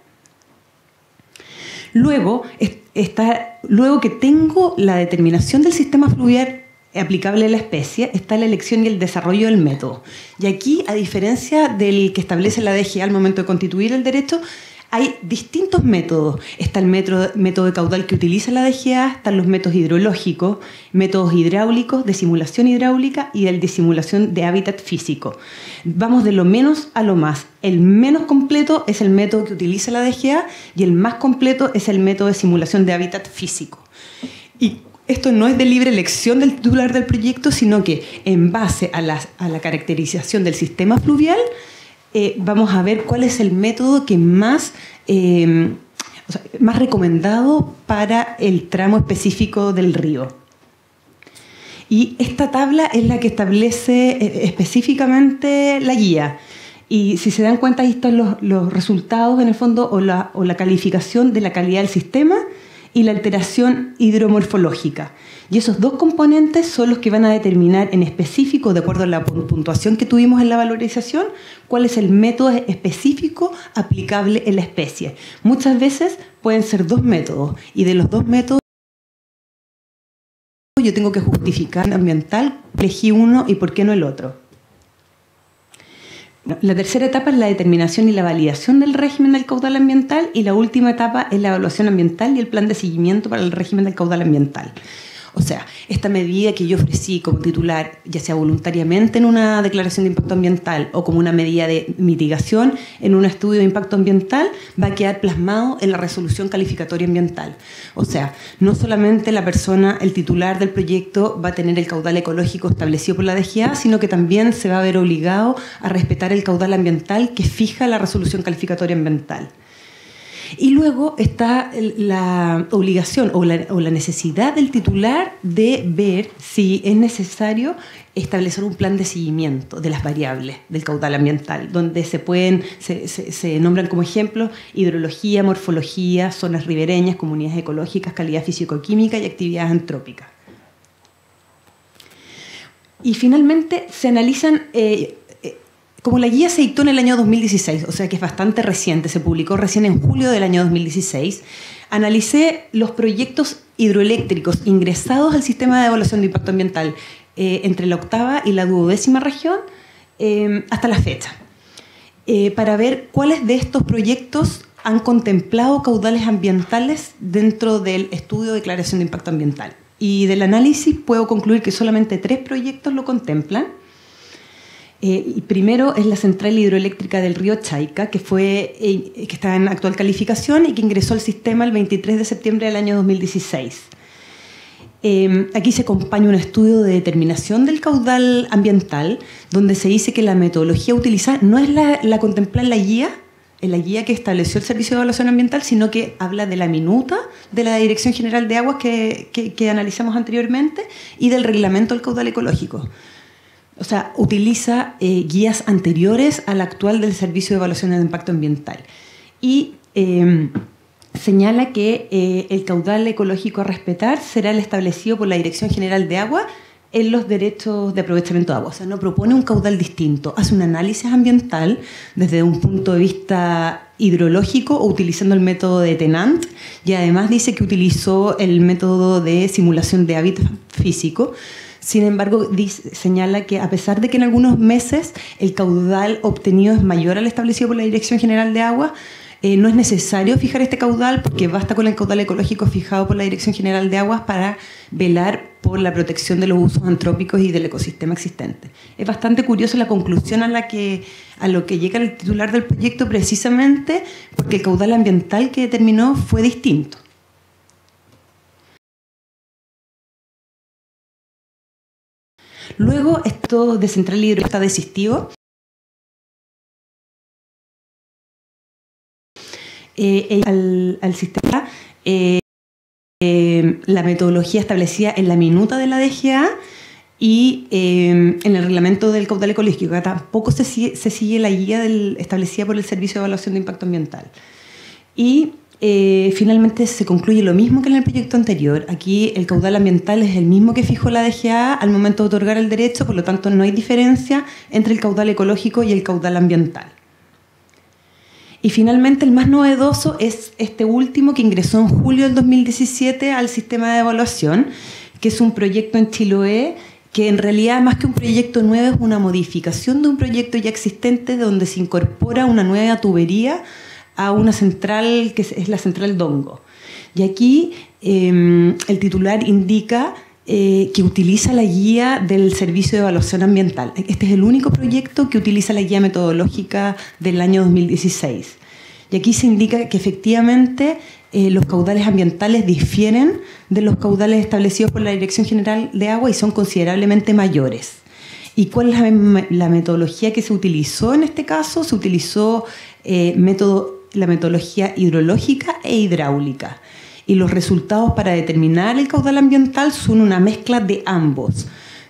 Luego que tengo la determinación del sistema fluvial aplicable a la especie, está la elección y el desarrollo del método. Y aquí, a diferencia del que establece la DGA al momento de constituir el derecho, hay distintos métodos. Está el método de caudal que utiliza la DGA, están los métodos hidrológicos, métodos hidráulicos, de simulación hidráulica y el de simulación de hábitat físico. Vamos de lo menos a lo más. El menos completo es el método que utiliza la DGA y el más completo es el método de simulación de hábitat físico. Y esto no es de libre elección del titular del proyecto, sino que en base a la caracterización del sistema fluvial, vamos a ver cuál es el método que más recomendado para el tramo específico del río. Y esta tabla es la que establece específicamente la guía. Y si se dan cuenta, ahí están los resultados, en el fondo, o la calificación de la calidad del sistema y la alteración hidromorfológica. Y esos 2 componentes son los que van a determinar en específico, de acuerdo a la puntuación que tuvimos en la valorización, cuál es el método específico aplicable en la especie. Muchas veces pueden ser 2 métodos, y de los 2 métodos yo tengo que justificar ambiental, elegí uno y por qué no el otro. La tercera etapa es la determinación y la validación del régimen del caudal ambiental, y la última etapa es la evaluación ambiental y el plan de seguimiento para el régimen del caudal ambiental. O sea, esta medida que yo ofrecí como titular, ya sea voluntariamente en una declaración de impacto ambiental o como una medida de mitigación en un estudio de impacto ambiental, va a quedar plasmado en la resolución calificatoria ambiental. O sea, no solamente la persona, el titular del proyecto, va a tener el caudal ecológico establecido por la DGA, sino que también se va a ver obligado a respetar el caudal ambiental que fija la resolución calificatoria ambiental. Y luego está la obligación o la necesidad del titular de ver si es necesario establecer un plan de seguimiento de las variables del caudal ambiental, donde se nombran como ejemplos hidrología, morfología, zonas ribereñas, comunidades ecológicas, calidad físico-química y actividades antrópicas. Y finalmente se analizan... como la guía se dictó en el año 2016, o sea que es bastante reciente, se publicó recién en julio del año 2016, analicé los proyectos hidroeléctricos ingresados al sistema de evaluación de impacto ambiental entre la 8ª y la 12ª región hasta la fecha, para ver cuáles de estos proyectos han contemplado caudales ambientales dentro del estudio de declaración de impacto ambiental. Y del análisis puedo concluir que solamente 3 proyectos lo contemplan. Y primero es la central hidroeléctrica del río Chaica, que está en actual calificación y que ingresó al sistema el 23 de septiembre del año 2016. Aquí se acompaña un estudio de determinación del caudal ambiental, donde se dice que la metodología utilizada no es la contemplada en la guía que estableció el Servicio de Evaluación Ambiental, sino que habla de la minuta de la Dirección General de Aguas que analizamos anteriormente y del reglamento del caudal ecológico. O sea, utiliza guías anteriores a la actual del Servicio de Evaluación de Impacto Ambiental. Y señala que el caudal ecológico a respetar será el establecido por la Dirección General de Agua en los derechos de aprovechamiento de agua. O sea, no propone un caudal distinto, hace un análisis ambiental desde un punto de vista hidrológico o utilizando el método de Tennant, y además dice que utilizó el método de simulación de hábitat físico. Sin embargo, señala que a pesar de que en algunos meses el caudal obtenido es mayor al establecido por la Dirección General de Agua, no es necesario fijar este caudal porque basta con el caudal ecológico fijado por la Dirección General de Aguas para velar por la protección de los usos antrópicos y del ecosistema existente. Es bastante curiosa la conclusión a lo que llega el titular del proyecto, precisamente porque el caudal ambiental que determinó fue distinto. Luego, esto de central hidroeléctrica está desistivo. Al sistema, la metodología establecida en la minuta de la DGA y en el reglamento del caudal ecológico. Tampoco se sigue la guía establecida por el Servicio de Evaluación de Impacto Ambiental. Y finalmente se concluye lo mismo que en el proyecto anterior. Aquí el caudal ambiental es el mismo que fijó la DGA al momento de otorgar el derecho, por lo tanto no hay diferencia entre el caudal ecológico y el caudal ambiental. Y finalmente el más novedoso es este último que ingresó en julio del 2017 al sistema de evaluación, que es un proyecto en Chiloé que en realidad más que un proyecto nuevo es una modificación de un proyecto ya existente donde se incorpora una nueva tubería a una central que es la central Dongo. Y aquí el titular indica que utiliza la guía del Servicio de Evaluación Ambiental. Este es el único proyecto que utiliza la guía metodológica del año 2016. Y aquí se indica que efectivamente los caudales ambientales difieren de los caudales establecidos por la Dirección General de Agua y son considerablemente mayores. ¿Y cuál es la metodología que se utilizó en este caso? Se utilizó la metodología hidrológica e hidráulica. Y los resultados para determinar el caudal ambiental son una mezcla de ambos.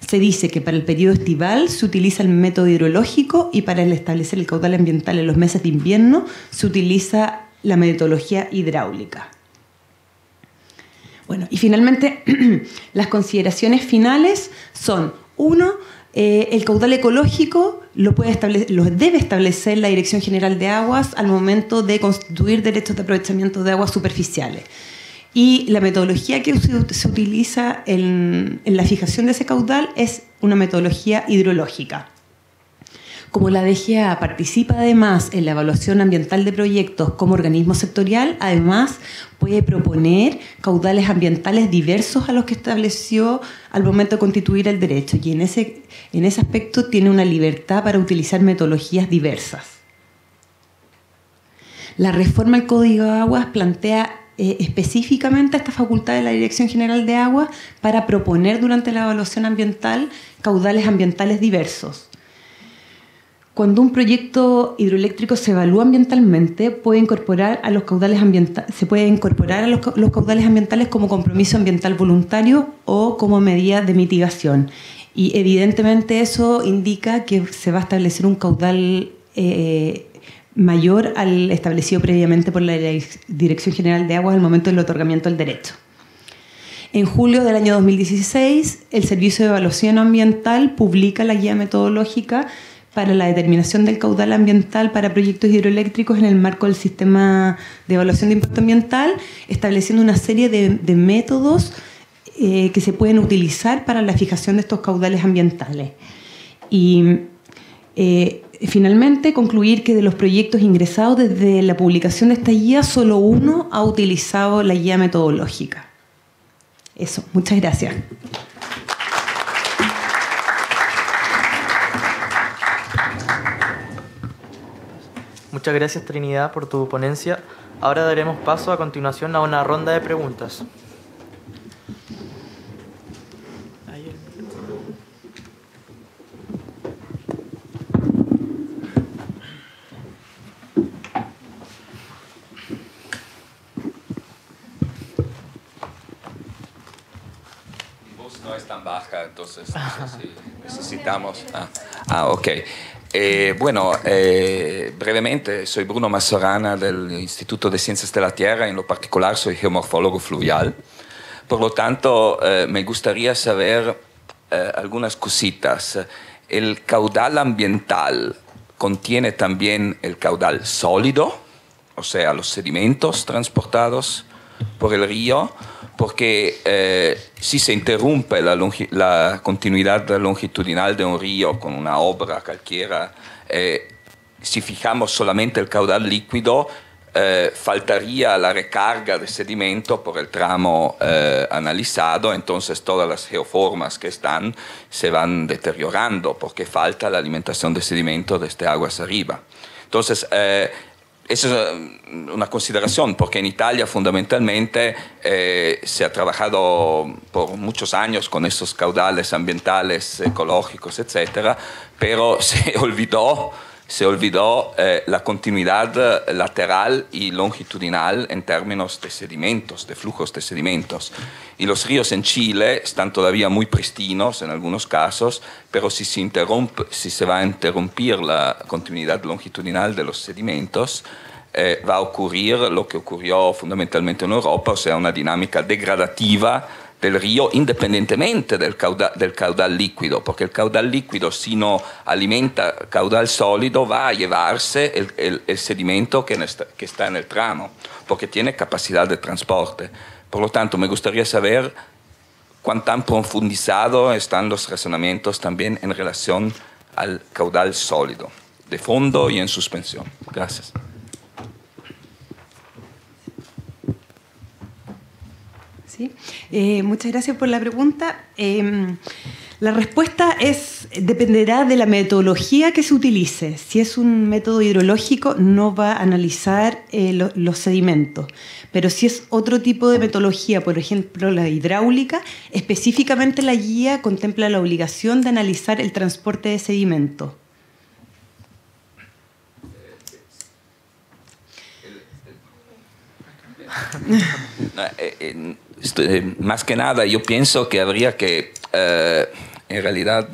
Se dice que para el periodo estival se utiliza el método hidrológico y para establecer el caudal ambiental en los meses de invierno se utiliza la metodología hidráulica. Bueno, y finalmente las consideraciones finales son: 1, el caudal ecológico lo debe establecer la Dirección General de Aguas al momento de constituir derechos de aprovechamiento de aguas superficiales. Y la metodología que se utiliza en la fijación de ese caudal es una metodología hidrológica. Como la DGA participa además en la evaluación ambiental de proyectos como organismo sectorial, además puede proponer caudales ambientales diversos a los que estableció al momento de constituir el derecho, y en ese aspecto tiene una libertad para utilizar metodologías diversas. La reforma al Código de Aguas plantea específicamente esta facultad de la Dirección General de Aguas para proponer durante la evaluación ambiental caudales ambientales diversos. Cuando un proyecto hidroeléctrico se evalúa ambientalmente, se puede incorporar a los caudales ambientales como compromiso ambiental voluntario o como medida de mitigación. Y evidentemente eso indica que se va a establecer un caudal mayor al establecido previamente por la Dirección General de Aguas al momento del otorgamiento del derecho. En julio del año 2016, el Servicio de Evaluación Ambiental publica la guía metodológica para la determinación del caudal ambiental para proyectos hidroeléctricos en el marco del sistema de evaluación de impacto ambiental, estableciendo una serie de métodos que se pueden utilizar para la fijación de estos caudales ambientales. Y finalmente, concluir que de los proyectos ingresados desde la publicación de esta guía, solo uno ha utilizado la guía metodológica. Eso, muchas gracias. Muchas gracias, Trinidad, por tu ponencia. Ahora daremos paso a continuación a una ronda de preguntas. No es tan baja, entonces no sé si necesitamos... ok. Brevemente, soy Bruno Massorana del Instituto de Ciencias de la Tierra, en lo particular soy geomorfólogo fluvial. Por lo tanto, me gustaría saber algunas cositas. ¿El caudal ambiental contiene también el caudal sólido, o sea, los sedimentos transportados por el río? Porque si se interrumpe la continuidad longitudinal de un río con una obra cualquiera, si fijamos solamente el caudal líquido, faltaría la recarga de sedimento por el tramo analizado, entonces todas las geoformas que están se van deteriorando porque falta la alimentación de sedimento desde aguas arriba. Entonces, esa es una consideración, porque en Italia fundamentalmente se ha trabajado por muchos años con esos caudales ambientales, ecológicos, etcétera, pero se olvidó la continuidad lateral y longitudinal en términos de sedimentos, de flujos de sedimentos. Y los ríos en Chile están todavía muy pristinos en algunos casos, pero si se va a interrumpir la continuidad longitudinal de los sedimentos, va a ocurrir lo que ocurrió fundamentalmente en Europa, o sea, una dinámica degradativa del río independientemente del caudal líquido, porque el caudal líquido, si no alimenta caudal sólido, va a llevarse el sedimento que está en el tramo, porque tiene capacidad de transporte. Por lo tanto, me gustaría saber cuán tan profundizados están los razonamientos también en relación al caudal sólido, de fondo y en suspensión. Gracias. ¿Sí? Muchas gracias por la pregunta. La respuesta dependerá de la metodología que se utilice. Si es un método hidrológico, no va a analizar los sedimentos. Pero si es otro tipo de metodología, por ejemplo la hidráulica, específicamente la guía contempla la obligación de analizar el transporte de sedimentos. Más que nada, yo pienso que habría que, en realidad,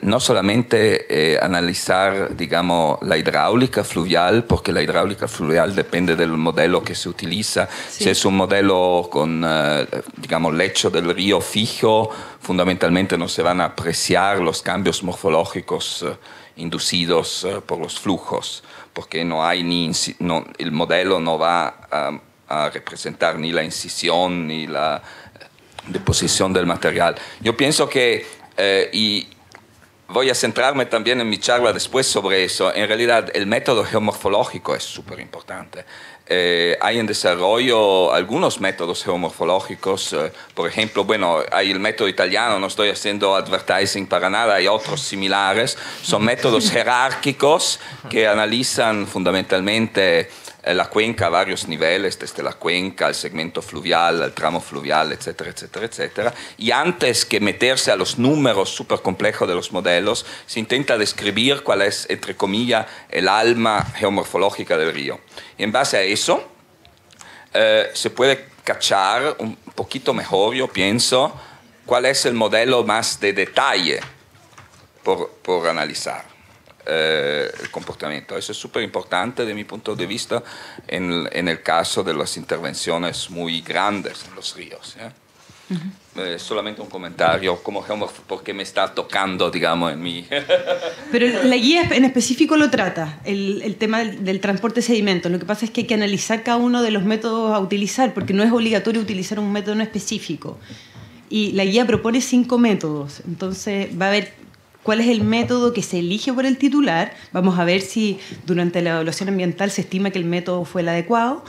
no solamente analizar, digamos, la hidráulica fluvial, porque la hidráulica fluvial depende del modelo que se utiliza. Sí. Si es un modelo con, digamos, lecho del río fijo, fundamentalmente no se van a apreciar los cambios morfológicos inducidos por los flujos, porque no hay el modelo no va a representar ni la incisión ni la deposición del material. Yo pienso que, y voy a centrarme también en mi charla después sobre eso. En realidad, el método geomorfológico es súper importante. Hay en desarrollo algunos métodos geomorfológicos, por ejemplo, bueno, hay el método italiano, no estoy haciendo advertising para nada, hay otros similares, son métodos jerárquicos que analizan fundamentalmente la cuenca a varios niveles, desde la cuenca al segmento fluvial, al tramo fluvial, etcétera, etcétera, etcétera. Y antes que meterse a los números súper complejos de los modelos, se intenta describir cuál es, entre comillas, el alma geomorfológica del río. Y en base a eso, se puede cachar un poquito mejor, yo pienso, cuál es el modelo más de detalle por analizar. El comportamiento. Eso es súper importante de mi punto de vista en el caso de las intervenciones muy grandes en los ríos. Solamente un comentario como porque me está tocando, digamos, en mi... Pero la guía en específico lo trata, el tema del transporte de sedimentos. Lo que pasa es que hay que analizar cada uno de los métodos a utilizar, porque no es obligatorio utilizar un método en específico. Y la guía propone 5 métodos. Entonces va a haber cuál es el método que se elige por el titular. Vamos a ver si durante la evaluación ambiental se estima que el método fue el adecuado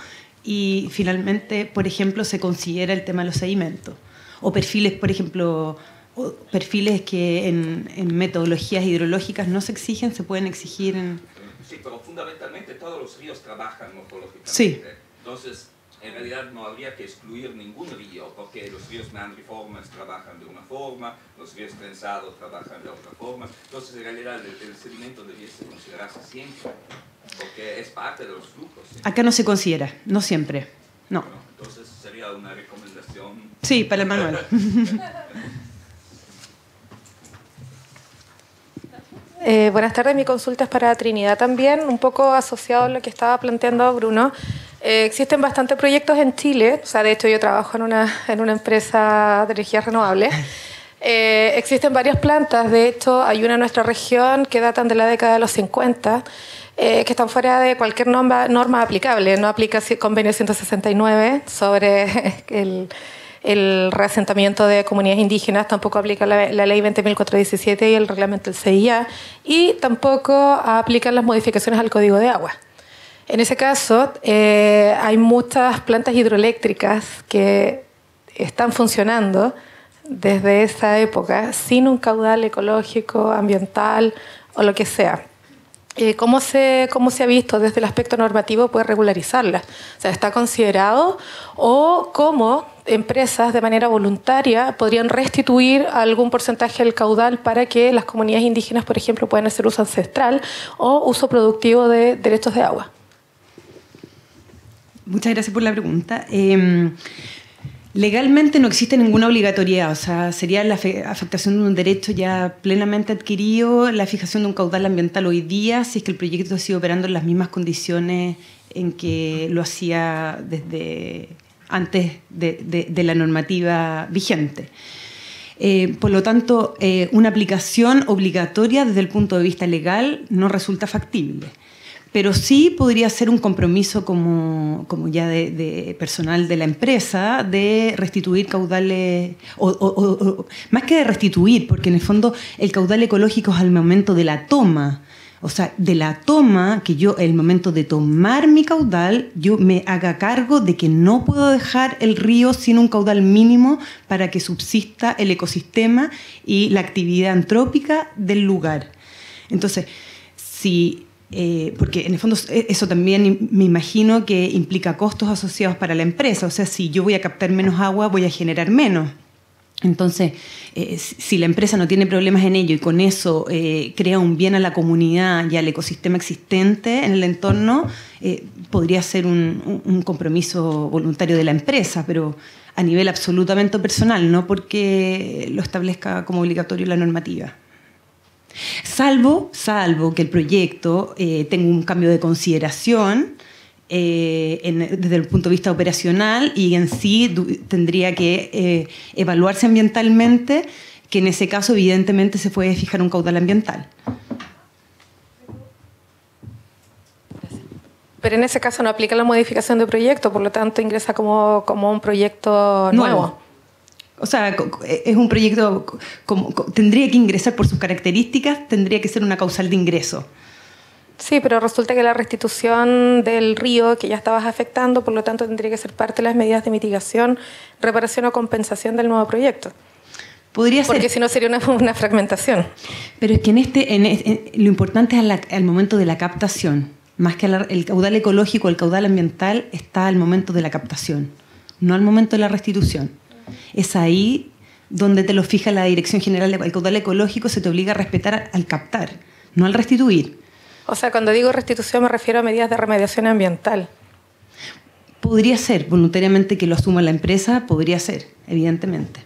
y finalmente, por ejemplo, se considera el tema de los sedimentos. O perfiles, por ejemplo, perfiles que en metodologías hidrológicas no se exigen, se pueden exigir en... Sí, pero fundamentalmente todos los ríos trabajan morfológicamente. Sí. Entonces, en realidad no habría que excluir ningún río, porque los ríos meandriformes trabajan de una forma, los ríos trenzados trabajan de otra forma. Entonces, en realidad, el sedimento debiese considerarse siempre, porque es parte de los flujos. ¿Sí? Acá no se considera, no siempre, no. Bueno, entonces, sería una recomendación. Sí, para el manual. Buenas tardes, mi consulta es para Trinidad también, un poco asociado a lo que estaba planteando Bruno. Existen bastantes proyectos en Chile, o sea, de hecho yo trabajo en una empresa de energías renovables. Existen varias plantas, de hecho hay una en nuestra región que datan de la década de los 50, que están fuera de cualquier norma aplicable. No aplica el convenio 169 sobre el reasentamiento de comunidades indígenas, tampoco aplica la ley 20.417 y el reglamento del CIA, y tampoco aplican las modificaciones al Código de Agua. En ese caso, hay muchas plantas hidroeléctricas que están funcionando desde esa época sin un caudal ecológico, ambiental o lo que sea. ¿Cómo se ha visto desde el aspecto normativo poder regularizarlas? O sea, ¿está considerado? ¿O cómo empresas de manera voluntaria podrían restituir algún porcentaje del caudal para que las comunidades indígenas, por ejemplo, puedan hacer uso ancestral o uso productivo de derechos de agua? Muchas gracias por la pregunta. Legalmente no existe ninguna obligatoriedad, o sea, sería la afectación de un derecho ya plenamente adquirido, la fijación de un caudal ambiental hoy día, si es que el proyecto sigue operando en las mismas condiciones en que lo hacía desde antes de la normativa vigente. Por lo tanto, una aplicación obligatoria desde el punto de vista legal no resulta factible. Pero sí podría ser un compromiso como ya de personal de la empresa de restituir caudales, o más que de restituir, porque en el fondo el caudal ecológico es al momento de la toma. O sea, de la toma, que yo, el momento de tomar mi caudal, yo me haga cargo de que no puedo dejar el río sin un caudal mínimo para que subsista el ecosistema y la actividad antrópica del lugar. Entonces, si... porque en el fondo eso también me imagino que implica costos asociados para la empresa. O sea, si yo voy a captar menos agua, voy a generar menos. Entonces, si la empresa no tiene problemas en ello y con eso crea un bien a la comunidad y al ecosistema existente en el entorno, podría ser un compromiso voluntario de la empresa, pero a nivel absolutamente personal, no porque lo establezca como obligatorio la normativa. Salvo que el proyecto tenga un cambio de consideración desde el punto de vista operacional y en sí tendría que evaluarse ambientalmente, que en ese caso evidentemente se puede fijar un caudal ambiental. Pero en ese caso no aplica la modificación de proyecto, por lo tanto ingresa como un proyecto nuevo. O sea, es un proyecto, tendría que ingresar por sus características, tendría que ser una causal de ingreso. Sí, pero resulta que la restitución del río que ya estabas afectando, por lo tanto tendría que ser parte de las medidas de mitigación, reparación o compensación del nuevo proyecto. Podría ser. Porque si no sería una fragmentación. Pero es que lo importante es al momento de la captación. Más que el caudal ecológico, el caudal ambiental está al momento de la captación, no al momento de la restitución. Es ahí donde te lo fija la Dirección General del Caudal Ecológico, se te obliga a respetar al captar, no al restituir. O sea, cuando digo restitución me refiero a medidas de remediación ambiental. Podría ser voluntariamente que lo asuma la empresa, podría ser, evidentemente.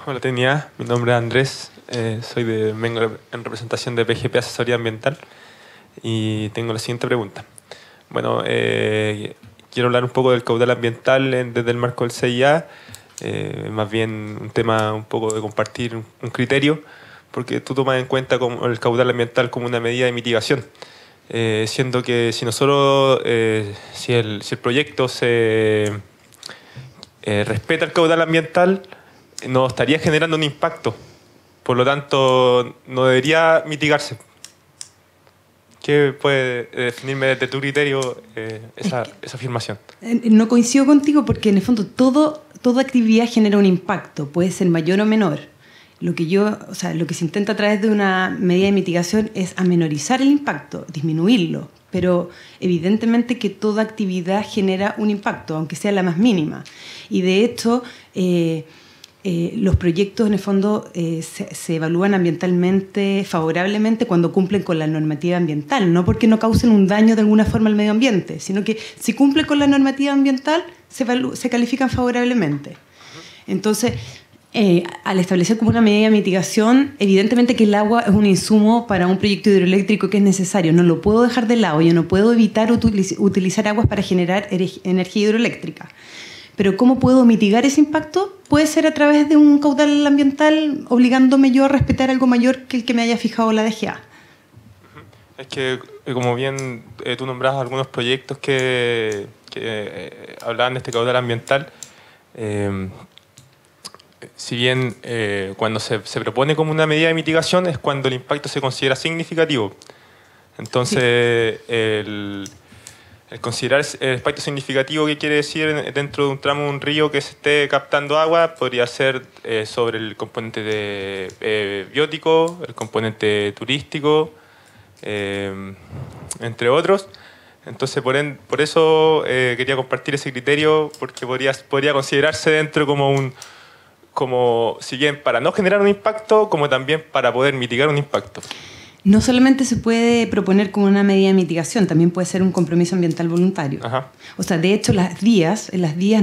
Hola Trinidad, mi nombre es Andrés, vengo en representación de PGP Asesoría Ambiental y tengo la siguiente pregunta. Bueno, quiero hablar un poco del caudal ambiental desde el marco del CIA, más bien un tema un poco de compartir un criterio, porque tú tomas en cuenta el caudal ambiental como una medida de mitigación, siendo que si nosotros, si el proyecto se respeta el caudal ambiental, no estaría generando un impacto, por lo tanto no debería mitigarse. ¿Qué puede definirme desde tu criterio esa afirmación? No coincido contigo porque en el fondo toda actividad genera un impacto, puede ser mayor o menor. Lo que se intenta a través de una medida de mitigación es amenorizar el impacto, disminuirlo, pero evidentemente que toda actividad genera un impacto, aunque sea la más mínima. Y de hecho, los proyectos en el fondo se evalúan ambientalmente favorablemente cuando cumplen con la normativa ambiental, no porque no causen un daño de alguna forma al medio ambiente, sino que si cumplen con la normativa ambiental se califican favorablemente. Entonces, al establecer como una medida de mitigación, evidentemente que el agua es un insumo para un proyecto hidroeléctrico que es necesario, no lo puedo dejar de lado, yo no puedo evitar utilizar aguas para generar energía hidroeléctrica. Pero ¿cómo puedo mitigar ese impacto? Puede ser a través de un caudal ambiental obligándome yo a respetar algo mayor que el que me haya fijado la DGA. Es que, como bien tú nombrabas algunos proyectos que hablaban de este caudal ambiental, si bien cuando se propone como una medida de mitigación es cuando el impacto se considera significativo. Entonces, sí. El considerar el impacto significativo, ¿qué quiere decir dentro de un tramo de un río que se esté captando agua? Podría ser sobre el componente biótico, el componente turístico, entre otros. Entonces, por eso quería compartir ese criterio, porque podría considerarse dentro como si bien para no generar un impacto, como también para poder mitigar un impacto. No solamente se puede proponer como una medida de mitigación, también puede ser un compromiso ambiental voluntario. Ajá. O sea, de hecho, en las vías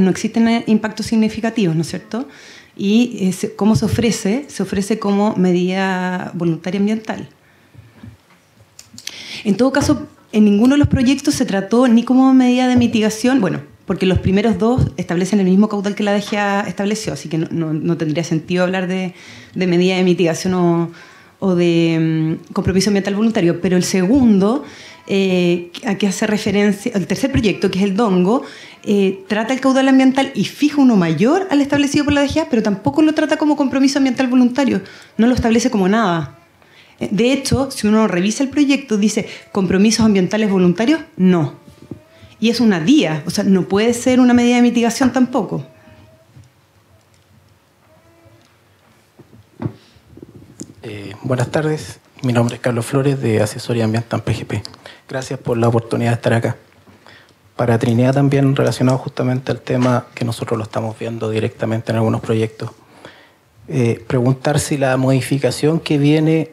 no existen impactos significativos, ¿no es cierto? Y ¿cómo se ofrece? Se ofrece como medida voluntaria ambiental. En todo caso, en ninguno de los proyectos se trató ni como medida de mitigación, bueno, porque los primeros dos establecen el mismo caudal que la DGA estableció, así que no tendría sentido hablar de medida de mitigación o de compromiso ambiental voluntario, pero el segundo, a que hace referencia, el tercer proyecto, que es el Dongo, trata el caudal ambiental y fija uno mayor al establecido por la DGA, pero tampoco lo trata como compromiso ambiental voluntario, no lo establece como nada. De hecho, si uno revisa el proyecto, dice compromisos ambientales voluntarios, no. Y es una DIA, o sea, no puede ser una medida de mitigación tampoco. Buenas tardes, mi nombre es Carlos Flores de Asesoría Ambiental PGP. Gracias por la oportunidad de estar acá. Para Trinidad también relacionado justamente al tema que nosotros lo estamos viendo directamente en algunos proyectos. Preguntar si la modificación que viene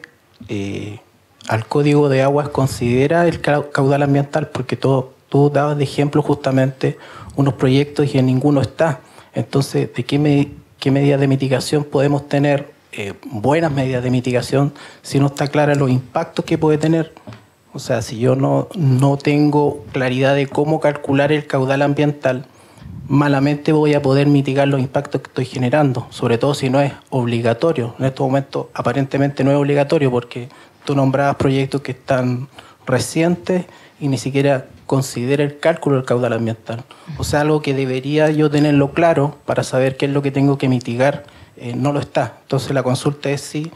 al Código de Aguas considera el caudal ambiental, porque tú dabas de ejemplo justamente unos proyectos y en ninguno está. Entonces, ¿de qué medidas de mitigación podemos tener? Buenas medidas de mitigación si no está clara los impactos que puede tener. O sea, si yo no tengo claridad de cómo calcular el caudal ambiental, malamente voy a poder mitigar los impactos que estoy generando, sobre todo si no es obligatorio. En estos momentos aparentemente no es obligatorio porque tú nombrabas proyectos que están recientes y ni siquiera considera el cálculo del caudal ambiental. O sea, algo que debería yo tenerlo claro para saber qué es lo que tengo que mitigar, no lo está. Entonces la consulta es si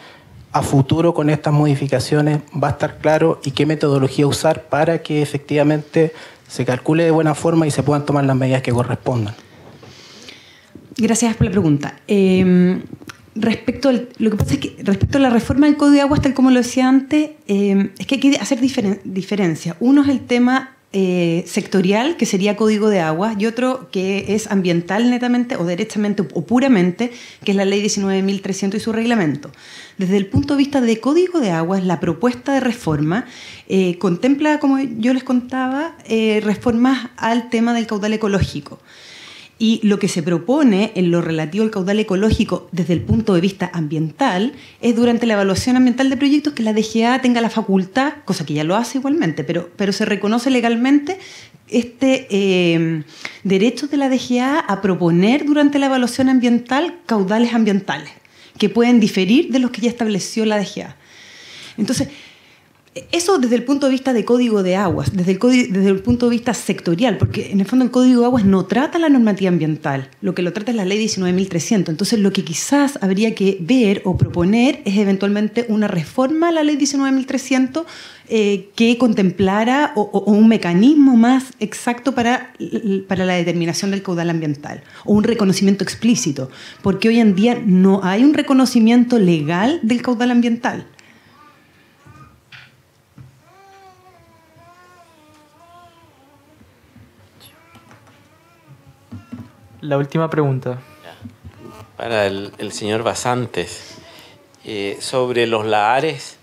a futuro con estas modificaciones va a estar claro y qué metodología usar para que efectivamente se calcule de buena forma y se puedan tomar las medidas que correspondan. Gracias por la pregunta. Lo que pasa es que respecto a la reforma del Código de Aguas, tal como lo decía antes, es que hay que hacer diferencia. Uno es el tema sectorial, que sería Código de Aguas, y otro que es ambiental netamente o derechamente o puramente, que es la Ley 19.300 y su reglamento. Desde el punto de vista de Código de Aguas, la propuesta de reforma contempla, como yo les contaba, reformas al tema del caudal ecológico. Y lo que se propone en lo relativo al caudal ecológico desde el punto de vista ambiental es durante la evaluación ambiental de proyectos que la DGA tenga la facultad, cosa que ya lo hace igualmente, pero se reconoce legalmente este derecho de la DGA a proponer durante la evaluación ambiental caudales ambientales que pueden diferir de los que ya estableció la DGA. Entonces, eso desde el punto de vista de Código de Aguas, desde el punto de vista sectorial, porque en el fondo el Código de Aguas no trata la normativa ambiental, lo que lo trata es la Ley 19.300. Entonces lo que quizás habría que ver o proponer es eventualmente una reforma a la Ley 19.300 que contemplara o un mecanismo más exacto para la determinación del caudal ambiental, o un reconocimiento explícito, porque hoy en día no hay un reconocimiento legal del caudal ambiental. La última pregunta. Para el señor Basantes, sobre los lahares,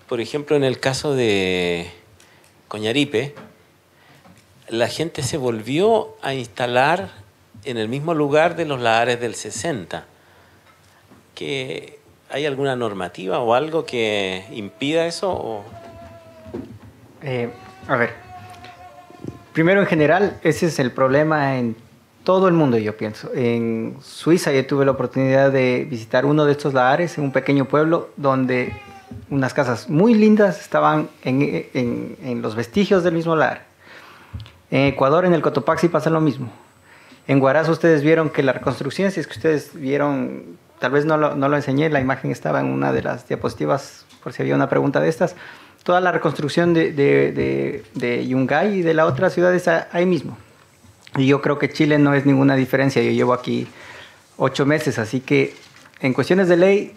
por ejemplo, en el caso de Coñaripe, la gente se volvió a instalar en el mismo lugar de los lahares del 60. ¿Hay alguna normativa o algo que impida eso? A ver, primero en general, ese es el problema en todo el mundo, yo pienso. En Suiza yo tuve la oportunidad de visitar uno de estos lahares en un pequeño pueblo donde unas casas muy lindas estaban en los vestigios del mismo lahar. En Ecuador, en el Cotopaxi, pasa lo mismo. En Huaraz ustedes vieron que la reconstrucción, si es que ustedes vieron, tal vez no lo enseñé, la imagen estaba en una de las diapositivas, por si había una pregunta de estas. Toda la reconstrucción de Yungay y de la otra ciudad está ahí mismo. Y yo creo que Chile no es ninguna diferencia. Yo llevo aquí 8 meses, así que en cuestiones de ley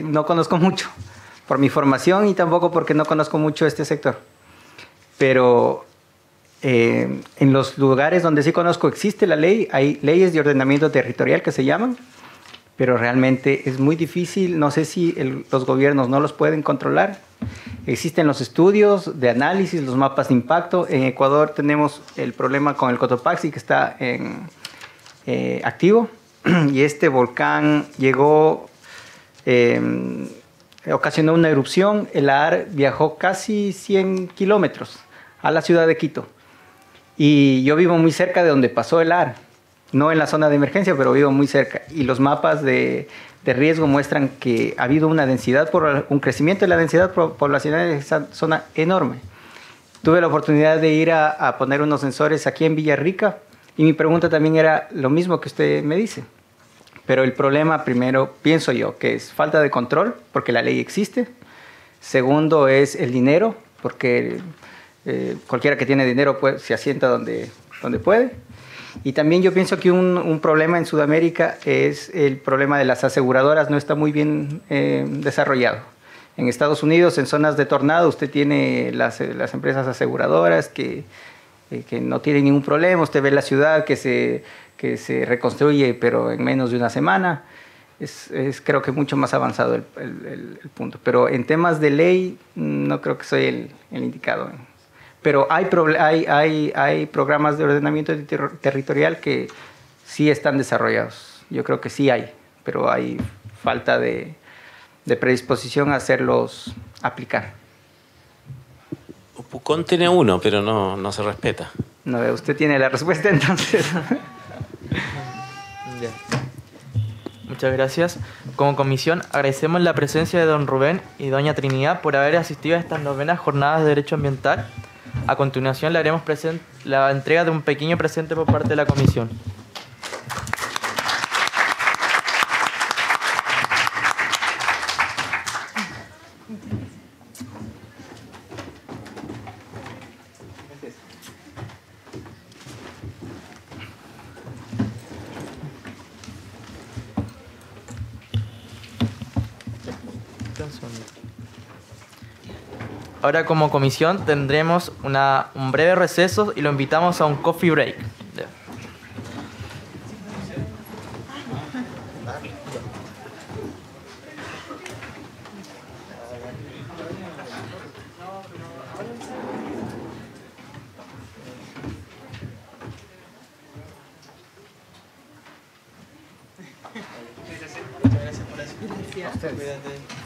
no conozco mucho por mi formación y tampoco porque no conozco mucho este sector. Pero en los lugares donde sí conozco existe la ley, hay leyes de ordenamiento territorial que se llaman, pero realmente es muy difícil. No sé si los gobiernos no los pueden controlar. Existen los estudios de análisis, los mapas de impacto. En Ecuador tenemos el problema con el Cotopaxi que está activo y este volcán llegó, ocasionó una erupción. El lahar viajó casi 100 kilómetros a la ciudad de Quito y yo vivo muy cerca de donde pasó el lahar, no en la zona de emergencia, pero vivo muy cerca y los mapas de riesgo muestran que ha habido un crecimiento de la densidad poblacional en esa zona enorme. Tuve la oportunidad de ir a poner unos sensores aquí en Villarrica y mi pregunta también era lo mismo que usted me dice. Pero el problema, primero, pienso yo, que es falta de control, porque la ley existe. Segundo, es el dinero, porque cualquiera que tiene dinero se asienta donde puede. Y también yo pienso que un problema en Sudamérica es el problema de las aseguradoras, no está muy bien desarrollado. En Estados Unidos, en zonas de tornado, usted tiene las empresas aseguradoras que no tienen ningún problema. Usted ve la ciudad que se reconstruye, pero en menos de una semana. Creo que mucho más avanzado el punto. Pero en temas de ley, no creo que soy el indicado. Pero hay programas de ordenamiento territorial que sí están desarrollados. Yo creo que sí hay, pero hay falta de predisposición a hacerlos aplicar. Pucón tiene uno, pero no se respeta. No, usted tiene la respuesta entonces. Bien. Muchas gracias. Como comisión agradecemos la presencia de don Rubén y doña Trinidad por haber asistido a estas 9ª jornadas de Derecho Ambiental. A continuación le haremos la entrega de un pequeño presente por parte de la comisión. Ahora como comisión tendremos un breve receso y lo invitamos a un coffee break. Gracias por eso. Gracias.